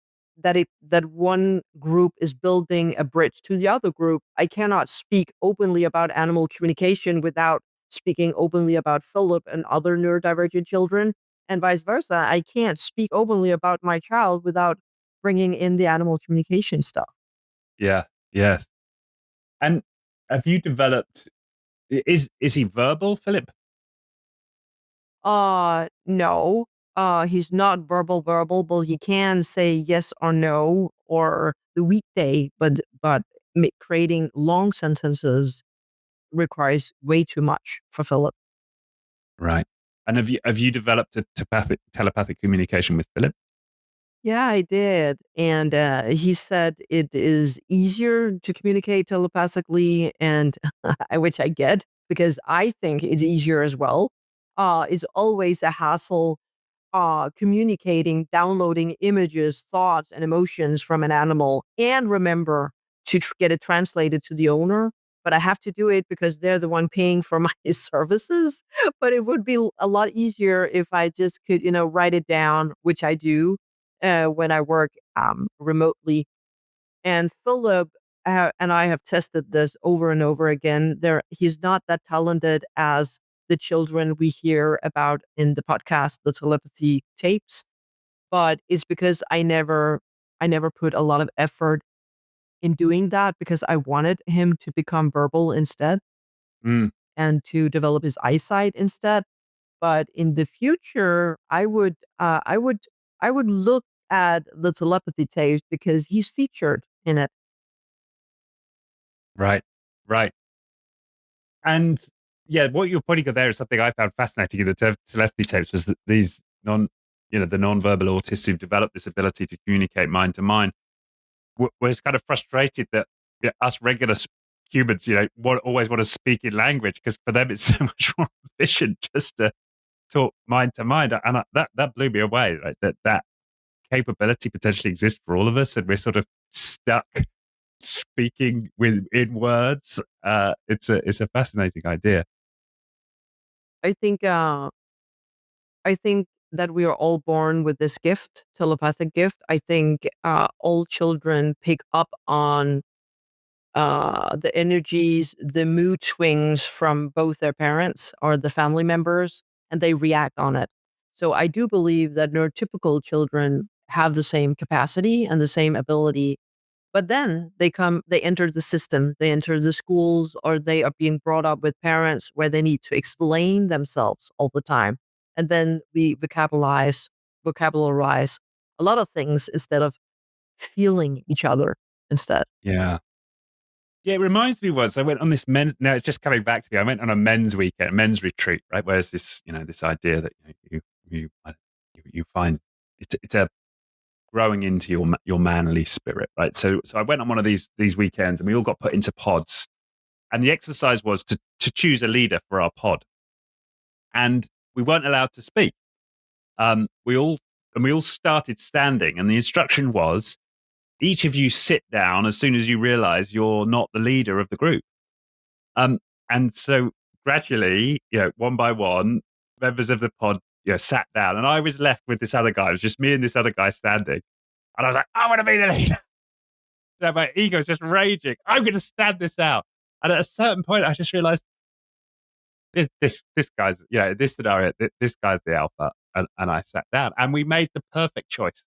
that one group is building a bridge to the other group. I cannot speak openly about animal communication without speaking openly about Philip and other neurodivergent children, and vice versa. I can't speak openly about my child without bringing in the animal communication stuff. Yeah, yes. And have you developed? Is he verbal, Philip? No. He's not verbal, but he can say yes or no or the weekday, but creating long sentences requires way too much for Philip. Right. And have you developed a telepathic communication with Philip? Yeah, I did. And he said it is easier to communicate telepathically, and which I get because I think it's easier as well. It's always a hassle communicating, downloading images, thoughts, and emotions from an animal, and remember to get it translated to the owner. But I have to do it because they're the one paying for my services. But it would be a lot easier if I just could, write it down, which I do when I work remotely. And Philip and I have tested this over and over again. He's not that talented as the children we hear about in the podcast, the telepathy tapes, but it's because I never put a lot of effort in doing that because I wanted him to become verbal instead Mm, and to develop his eyesight instead. But in the future, I would look at the telepathy tapes because he's featured in it. right. Right. And yeah, what you're pointing at there is something I found fascinating in the telepathy tapes was that these the non-verbal autists who've developed this ability to communicate mind to mind was kind of frustrated that us regular humans, always want to speak in language because for them it's so much more efficient just to talk mind to mind. And that blew me away, right? That capability potentially exists for all of us, and we're sort of stuck speaking in words. It's a fascinating idea. I think I think that we are all born with this gift, telepathic gift. I think all children pick up on the energies, the mood swings from both their parents or the family members, and they react on it. So I do believe that neurotypical children have the same capacity and the same ability, but then they enter the system, they enter the schools, or they are being brought up with parents where they need to explain themselves all the time. And then we vocabularize a lot of things instead of feeling each other instead. Yeah. Yeah, it reminds me once I went on this men's. Now it's just coming back to me. I went on a men's weekend, men's retreat, right? Where's this, this idea that you find it's a growing into your manly spirit, right? So I went on one of these weekends, and we all got put into pods, and the exercise was to choose a leader for our pod, and we weren't allowed to speak. We all started standing, and the instruction was each of you sit down as soon as you realize you're not the leader of the group. Um, and so gradually, one by one, members of the pod, sat down, and I was left with this other guy. It was just me and this other guy standing, and I was like, I want to be the leader. My ego's just raging. I'm going to stand this out. And at a certain point, I just realized this guy's, this scenario, this guy's the alpha, and I sat down, and we made the perfect choice.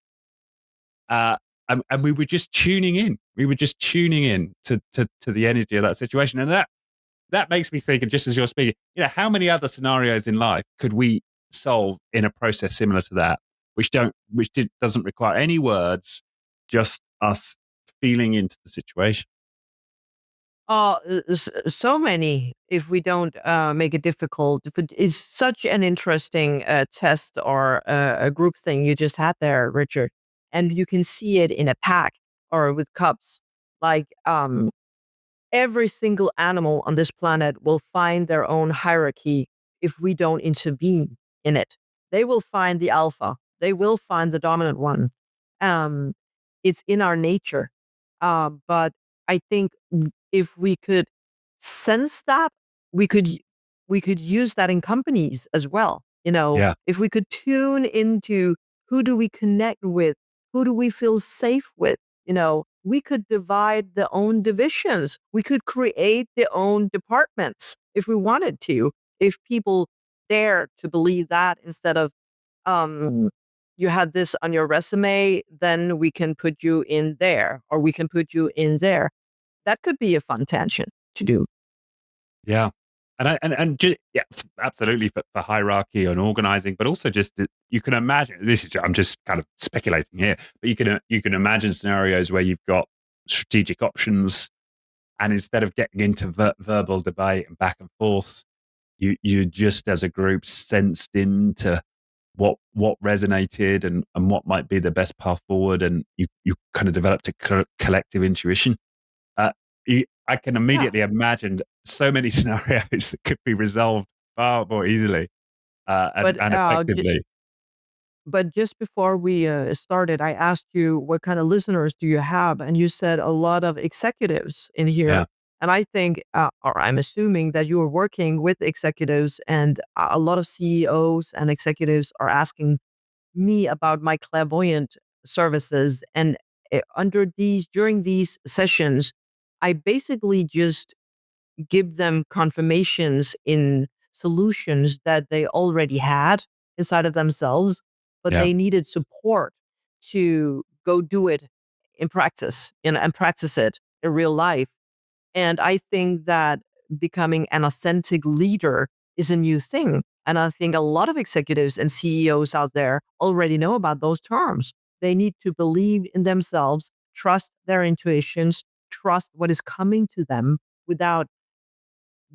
Uh, and we were just tuning in. We were just tuning in to the energy of that situation, and that makes me think, and just as you're speaking, how many other scenarios in life could we solve in a process similar to that, doesn't require any words, just us feeling into the situation. So many if we don't make it difficult. If it is such an interesting test or a group thing you just had there, Richard, and you can see it in a pack or with cups. Like every single animal on this planet will find their own hierarchy if we don't intervene in it. They will find the alpha. They will find the dominant one. Um, it's in our nature. But I think if we could sense that, we could we could use that in companies as well. Yeah, If we could tune into who do we connect with, who do we feel safe with, we could divide their own divisions. We could create their own departments if we wanted to. If people dare to believe that instead of you had this on your resume, then we can put you in there or we can put you in there. That could be a fun tangent to do. yeah. And just, yeah, absolutely for hierarchy and organizing, but also just that you can imagine. I'm just kind of speculating here, but you can imagine scenarios where you've got strategic options, and instead of getting into verbal debate and back and forth, you just as a group sensed into what resonated and what might be the best path forward, and you kind of developed a collective intuition. uh, I can Yeah. immediately imagine so many scenarios that could be resolved far more easily, and, But and effectively. But just before we started, I asked you what kind of listeners do you have, and you said a lot of executives in here. Yeah, And I think, or I'm assuming that you are working with executives, and a lot of CEOs and executives are asking me about my clairvoyant services. And during these sessions, I basically just give them confirmations in solutions that they already had inside of themselves, but yeah, they needed support to go do it in practice and practice it in real life. And I think that becoming an authentic leader is a new thing. And I think a lot of executives and CEOs out there already know about those terms. They need to believe in themselves, trust their intuitions, trust what is coming to them without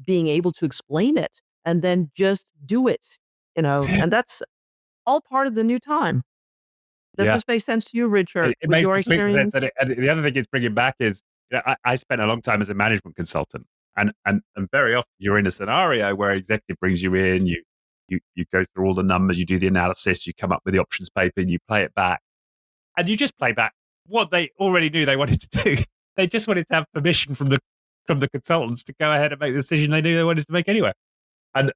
being able to explain it, and then just do it, and that's all part of the new time. Does Yeah. this make sense to you, Richard, It with makes your complete sense, experience? and the other thing it's bringing back is, I spent a long time as a management consultant, and very often you're in a scenario where an executive brings you in, you go through all the numbers, you do the analysis, you come up with the options paper, and you play it back, and you just play back what they already knew they wanted to do. They just wanted to have permission from the consultants to go ahead and make the decision they knew they wanted to make anyway. And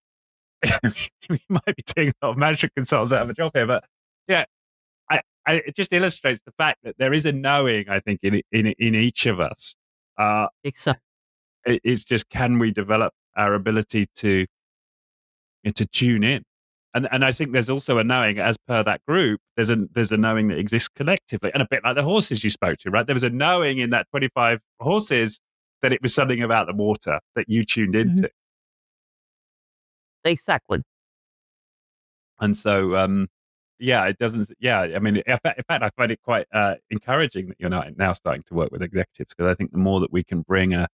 we might be doing a lot of management consultants out of a job here, but yeah, it just illustrates the fact that there is a knowing, I think, in each of us. Uh, Except it's just, can we develop our ability to tune in? And I think there's also a knowing, as per that group, there's a knowing that exists collectively, and a bit like the horses you spoke to, right? There was a knowing in that 25 horses that it was something about the water that you tuned Mhm. into, Exactly. and so yeah, it doesn't. Yeah, I mean, in fact, I find it quite encouraging that you're now starting to work with executives, because I think the more that we can bring an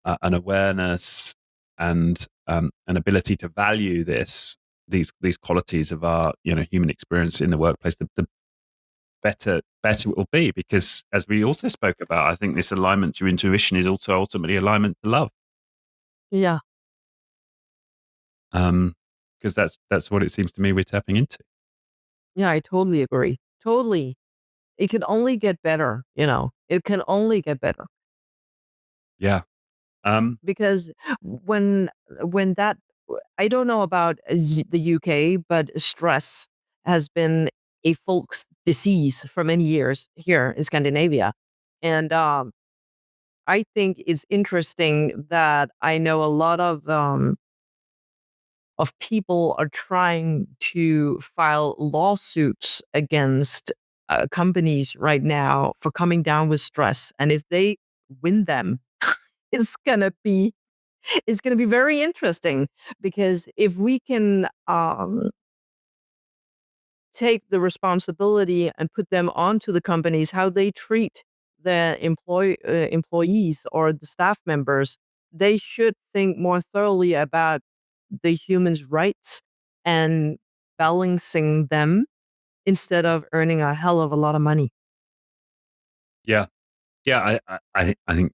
awareness and an ability to value these qualities of our human experience in the workplace, the better it will be. Because, as we also spoke about, I think this alignment to intuition is also ultimately alignment to love. Yeah. Because that's what it seems to me we're tapping into. Yeah, I totally agree. Totally. It can only get better, It can only get better Yeah. Um, because when that I don't know about the UK, but stress has been a folks disease for many years here in Scandinavia. And I think it's interesting that I know a lot of people are trying to file lawsuits against companies right now for coming down with stress. And if they win them, it's gonna be it's gonna be very interesting because if we can take the responsibility and put them onto the companies, how they treat their employees or the staff members, they should think more thoroughly about the humans' rights and balancing them instead of earning a hell of a lot of money. yeah. Yeah. I think.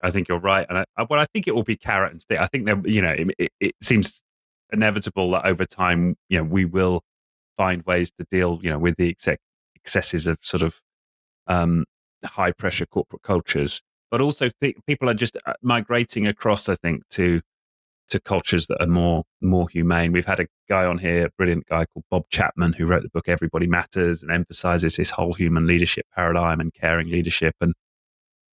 I think you're right, and I think it will be carrot and stick. I think that it seems inevitable that over time, we will find ways to deal, with the excesses of sort of um, high pressure corporate cultures, but also people are just migrating across. I think to cultures that are more humane. We've had a guy on here, a brilliant guy called Bob Chapman, who wrote the book Everybody Matters and emphasizes this whole human leadership paradigm and caring leadership. And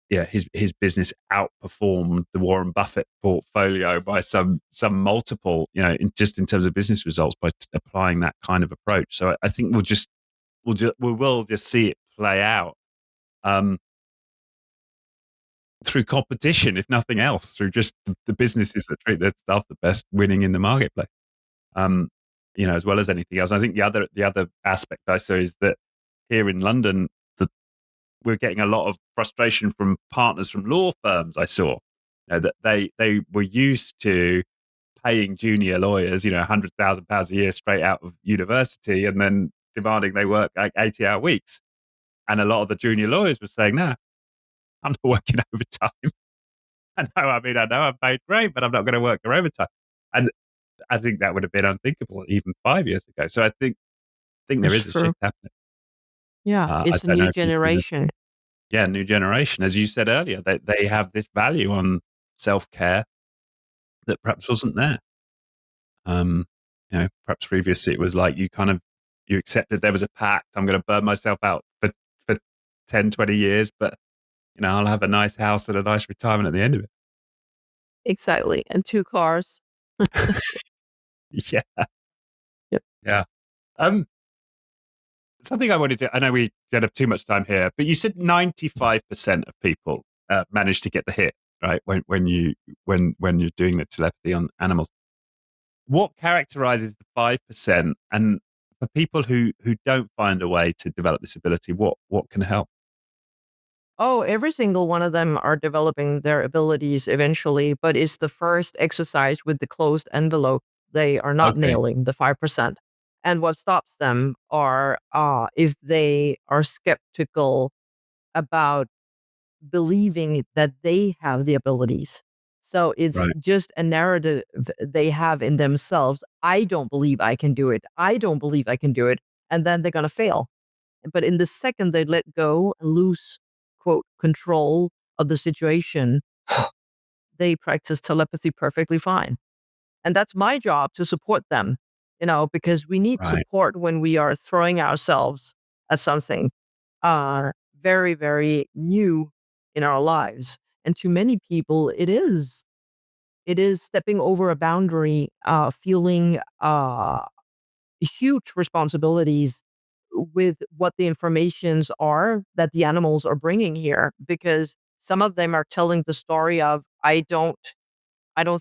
yeah, his business outperformed the Warren Buffett portfolio by some multiple, in terms of business results, by applying that kind of approach. So I think we will just see it play out um, through competition, if nothing else, through just the businesses that treat their staff the best, winning in the marketplace. Um, as well as anything else. I think the other aspect I saw is that here in London, we're getting a lot of frustration from partners from law firms. I saw that they were used to paying junior lawyers, £100,000 a year straight out of university, and then demanding they work like 80-hour weeks. And a lot of the junior lawyers were saying, "No, I'm not working overtime. I know I'm paid great, but I'm not going to work their overtime." And I think that would have been unthinkable even 5 years ago. So I think there That's is a true. shift happening. Yeah, I it's a don't know new if you see that. generation. Yeah, new generation. As you said earlier, they have this value on self-care that perhaps wasn't there. Um, perhaps previously it was like you accepted there was a pact. I'm going to burn myself out for 10, 20 years, but I'll have a nice house and a nice retirement at the end of it. Exactly. And two cars. Yeah, Yep. yeah. Um, Something I wanted to. I know we don't have too much time here, but you said 95% of people manage to get the hit, right? When you're doing the telepathy on animals. What characterizes the 5%? And for people who don't find a way to develop this ability, what can help? Oh, every single one of them are developing their abilities eventually, but it's the first exercise with the closed envelope. They are not Okay, nailing the 5%. And what stops them are if they are skeptical about believing that they have the abilities. So it's right, just a narrative they have in themselves. I don't believe I can do it. I don't believe I can do it. And then they're going to fail. But in the second they let go and lose, quote, control of the situation, they practice telepathy perfectly fine. And that's my job to support them, because we need right. support when we are throwing ourselves at something very, very new in our lives. And to many people, it is. It is stepping over a boundary, feeling huge responsibilities with what the informations are that the animals are bringing here, because some of them are telling the story of I don't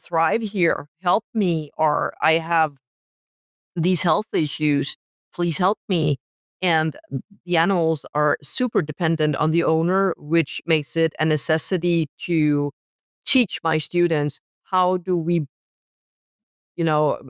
thrive here, help me, or I have these health issues, please help me. And the animals are super dependent on the owner, which makes it a necessity to teach my students how do we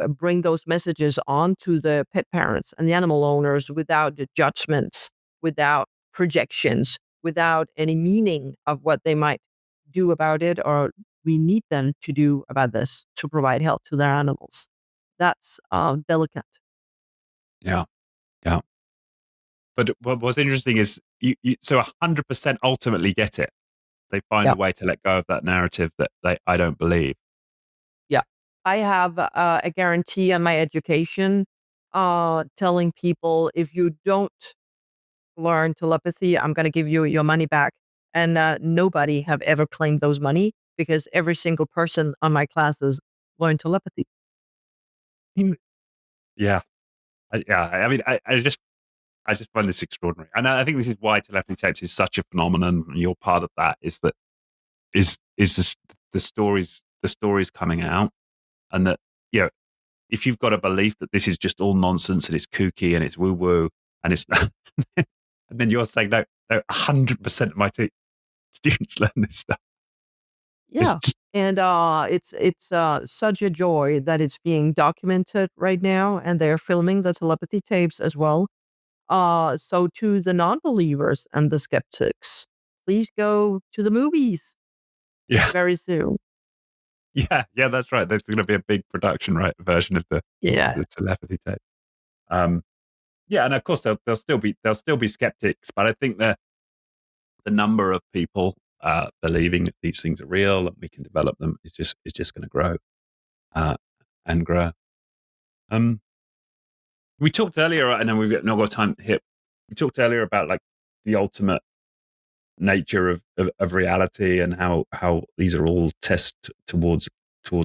bring those messages on to the pet parents and the animal owners without the judgments, without projections, without any meaning of what they might do about it or we need them to do about this to provide help to their animals. That's delicate. Yeah, yeah. But what's interesting is you so 100% ultimately get it. They find Yeah. a way to let go of that narrative that I don't believe. Yeah. I have a guarantee on my education telling people if you don't learn telepathy, I'm going to give you your money back. And nobody have ever claimed those money because every single person on my classes learned telepathy. Mm, yeah, I mean, I just find this extraordinary, and I think this is why telepathy tapes is such a phenomenon. And you're part of that. Is that is the stories coming out, and that you know if you've got a belief that this is just all nonsense and it's kooky and it's woo woo and it's and then you're saying no, 100% of my students learn this stuff. It's Yeah. just, And it's such a joy that it's being documented right now, and they're filming the telepathy tapes as well. So to the non-believers and the skeptics, please go to the movies yeah, very soon. yeah, that's right. There's going to be a big production right version of the Yeah. telepathy tape. Um, yeah, and of course there'll still be skeptics, but I think the number of people believing that these things are real and we can develop them is just going to grow uh, and grow. Um, we talked earlier, I know we've not got time here. We talked earlier about like the ultimate nature of reality and how these are all tests towards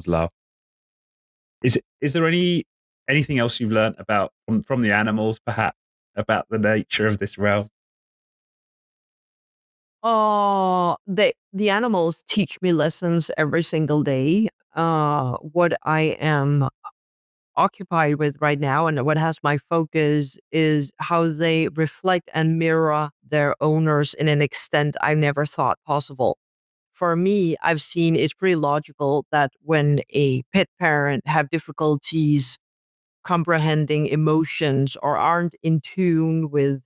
love. Is there anything else you've learned about from the animals, perhaps, about the nature of this realm? Oh, the animals teach me lessons every single day. What I am occupied with right now and what has my focus is how they reflect and mirror their owners in an extent I never thought possible. For me, I've seen it's pretty logical that when a pet parent have difficulties comprehending emotions or aren't in tune with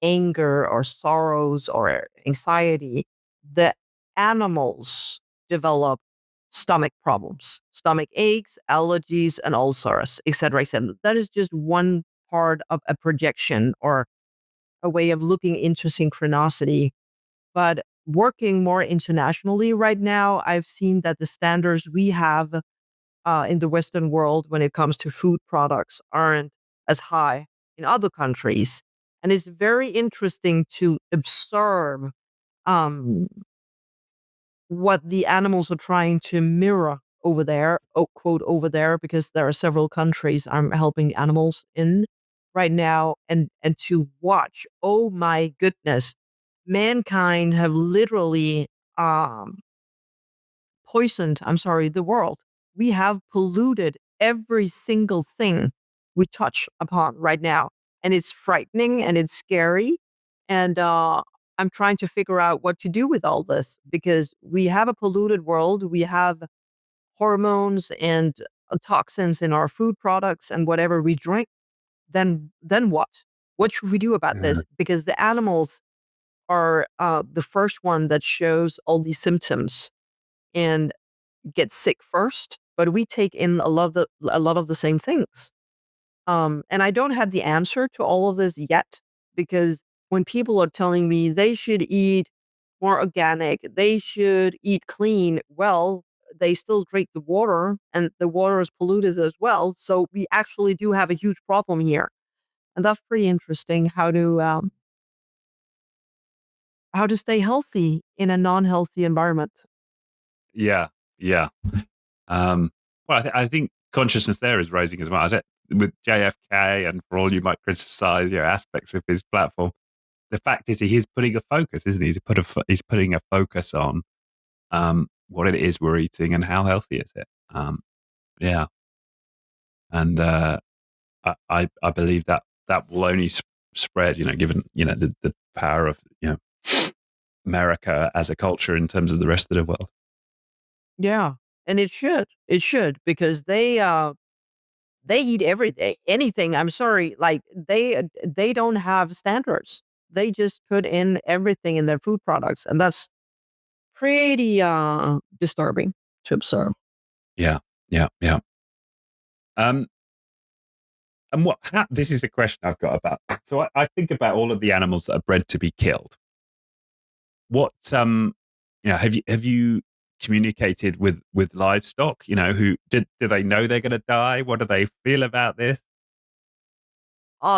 anger or sorrows or anxiety, the animals develop stomach problems, stomach aches, allergies, and ulcers, et cetera, et cetera. That is just one part of a projection or a way of looking into synchronicity. But working more internationally right now, I've seen that the standards we have in the Western world when it comes to food products aren't as high in other countries. And it's very interesting to observe um, what the animals are trying to mirror over there, oh, quote, over there, because there are several countries I'm helping animals in right now. And to watch, oh my goodness, mankind have literally um, poisoned, I'm sorry, the world. We have polluted every single thing we touch upon right now. And it's frightening and it's scary. And I'm trying to figure out what to do with all this because we have a polluted world. We have hormones and toxins in our food products and whatever we drink. Then what? What should we do about Yeah. this? Because the animals are the first one that shows all these symptoms and get sick first, but we take in a lot of the same things. And I don't have the answer to all of this yet because when people are telling me they should eat more organic, they should eat clean, well, they still drink the water and the water is polluted as well. So we actually do have a huge problem here. And that's pretty interesting how to stay healthy in a non-healthy environment. Yeah. Yeah. Well, I think consciousness there is rising as well. With JFK, and for all you might criticize, aspects of his platform, the fact is he is putting a focus, isn't he? He's putting a focus on what it is we're eating and how healthy is it. Yeah, and I believe that that will only spread, given the power of America as a culture in terms of the rest of the world. Yeah. And it should. It should because they eat every day anything, I'm sorry, like, they don't have standards. They just put in everything in their food products, and that's pretty, disturbing to observe. Yeah, yeah, yeah. Um, and this is a question I've got about. So I think about all of the animals that are bred to be killed. What have you communicated with livestock? Who do they know they're going to die? What do they feel about this?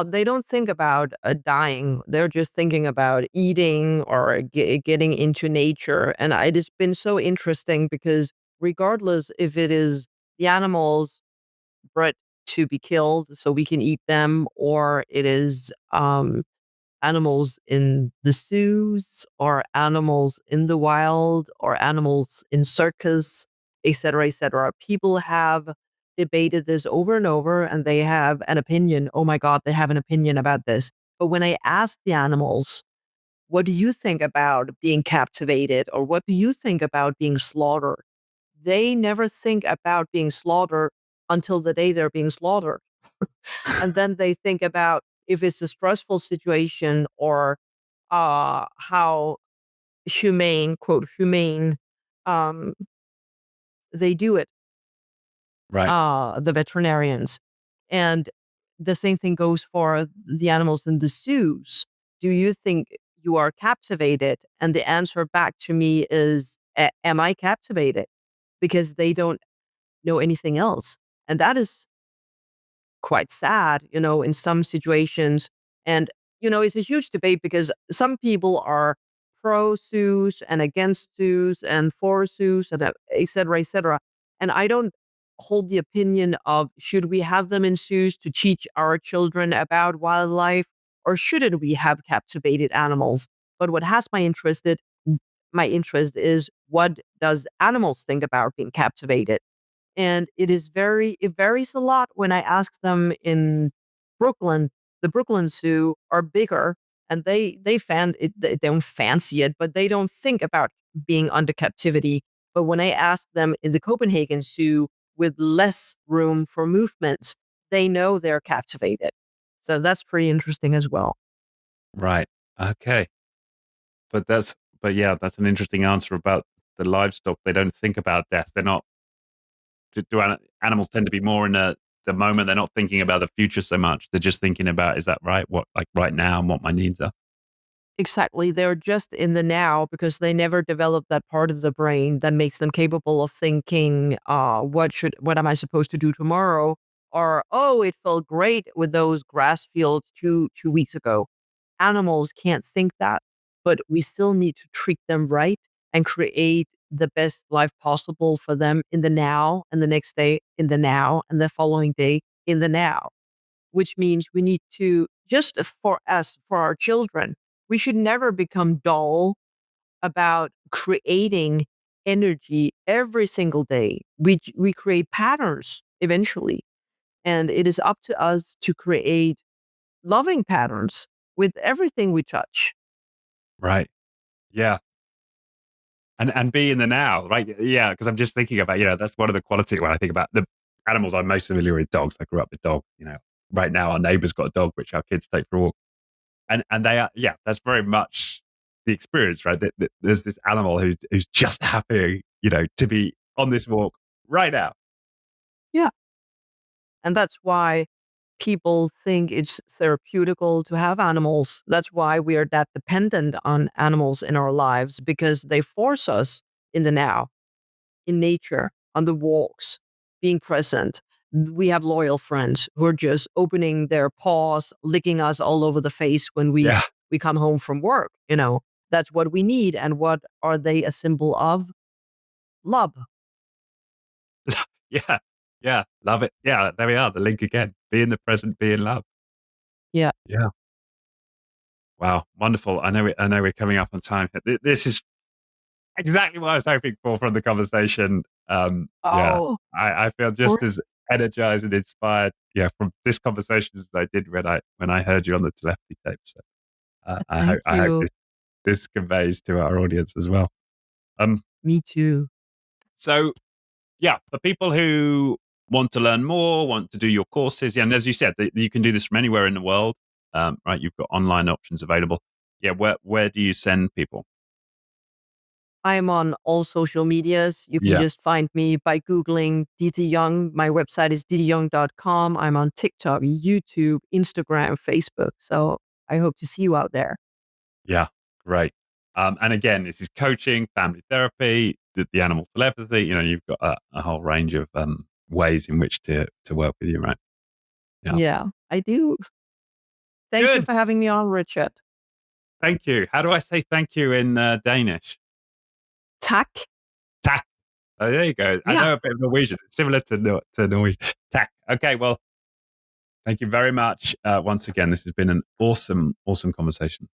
They don't think about, dying. They're just thinking about eating or getting into nature, and it has been so interesting because regardless if it is the animals bred to be killed so we can eat them or it is, animals in the zoos or animals in the wild or animals in circus, etc., etc. People have debated this over and over and they have an opinion. Oh my God, they have an opinion about this. But when I ask the animals, what do you think about being captivated or what do you think about being slaughtered? They never think about being slaughtered until the day they're being slaughtered. And then they think about if it's a stressful situation or how humane, quote, humane, um, they do it, Right. the veterinarians. And the same thing goes for the animals in the zoos. Do you think you are captivated? And the answer back to me is, Am I captivated? Because they don't know anything else. And that is quite sad, in some situations. And, it's a huge debate because some people are pro zoos and against zoos and for zoos and et cetera, et cetera. And I don't hold the opinion of should we have them in zoos to teach our children about wildlife or shouldn't we have captivated animals? But what has my interest is what does animals think about being captivated? And it varies a lot when I ask them in Brooklyn. The Brooklyn Zoo are bigger and they don't fancy it, but they don't think about being under captivity. But when I ask them in the Copenhagen Zoo with less room for movements, they know they're captivated. So that's pretty interesting as well. Right. Okay. But yeah, that's an interesting answer about the livestock. They don't think about death. They're not. Animals tend to be more in the moment? They're not thinking about the future so much. They're just thinking about, is that right? What, like, right now, and what my needs are. Exactly. They're just in the now because they never developed that part of the brain that makes them capable of thinking, what am I supposed to do tomorrow? Or, oh, it felt great with those grass fields two weeks ago. Animals can't think that, but we still need to treat them right and create the best life possible for them in the now and the next day in the now and the following day in the now, which means we need to just for us, for our children, we should never become dull about creating energy every single day. We create patterns eventually, and it is up to us to create loving patterns with everything we touch. Right. Yeah. And be in the now, right? Yeah, because I'm just thinking about, that's one of the quality when I think about the animals I'm most familiar with, dogs. I grew up with dogs, Right now our neighbor's got a dog which our kids take for a walk. And they are, yeah, that's very much the experience, right? There's this animal who's just happy, to be on this walk right now. Yeah. And that's why people think it's therapeutical to have animals. That's why we are that dependent on animals in our lives because they force us in the now, in nature, on the walks, being present. We have loyal friends who are just opening their paws, licking us all over the face when we Yeah. we come home from work. That's what we need. And what are they a symbol of? Love. Yeah. Yeah. Love it. Yeah. There we are. The link again. Be in the present, be in love. Yeah. Yeah. Wow. Wonderful. I know we're coming up on time. This is exactly what I was hoping for from the conversation. Yeah, Oh, I feel just as energized and inspired, from this conversation as I did when I heard you on the telepathy tape. So I hope thank you. this conveys to our audience as well. Um, Me too. so yeah, for people who want to learn more, want to do your courses, yeah, and as you said, you can do this from anywhere in the world, right? You've got online options available. Yeah, where do you send people? I'm on all social medias. You can Yeah, just find me by Googling Ditte Young. My website is ditteyoung.com. I'm on TikTok, YouTube, Instagram, Facebook. So I hope to see you out there. yeah, great. And again, this is coaching, family therapy, the animal telepathy. You've got a whole range of ways in which to work with you, right? Yeah. Yeah, I do. Thank you Good. for having me on, Richard. Thank you. How do I say thank you in Danish? Tack. Tak. Oh, there you go. I Yeah. know a bit of Norwegian. It's similar to Norwegian. Tak. Okay. Well, thank you very much. Once again, this has been an awesome, awesome conversation.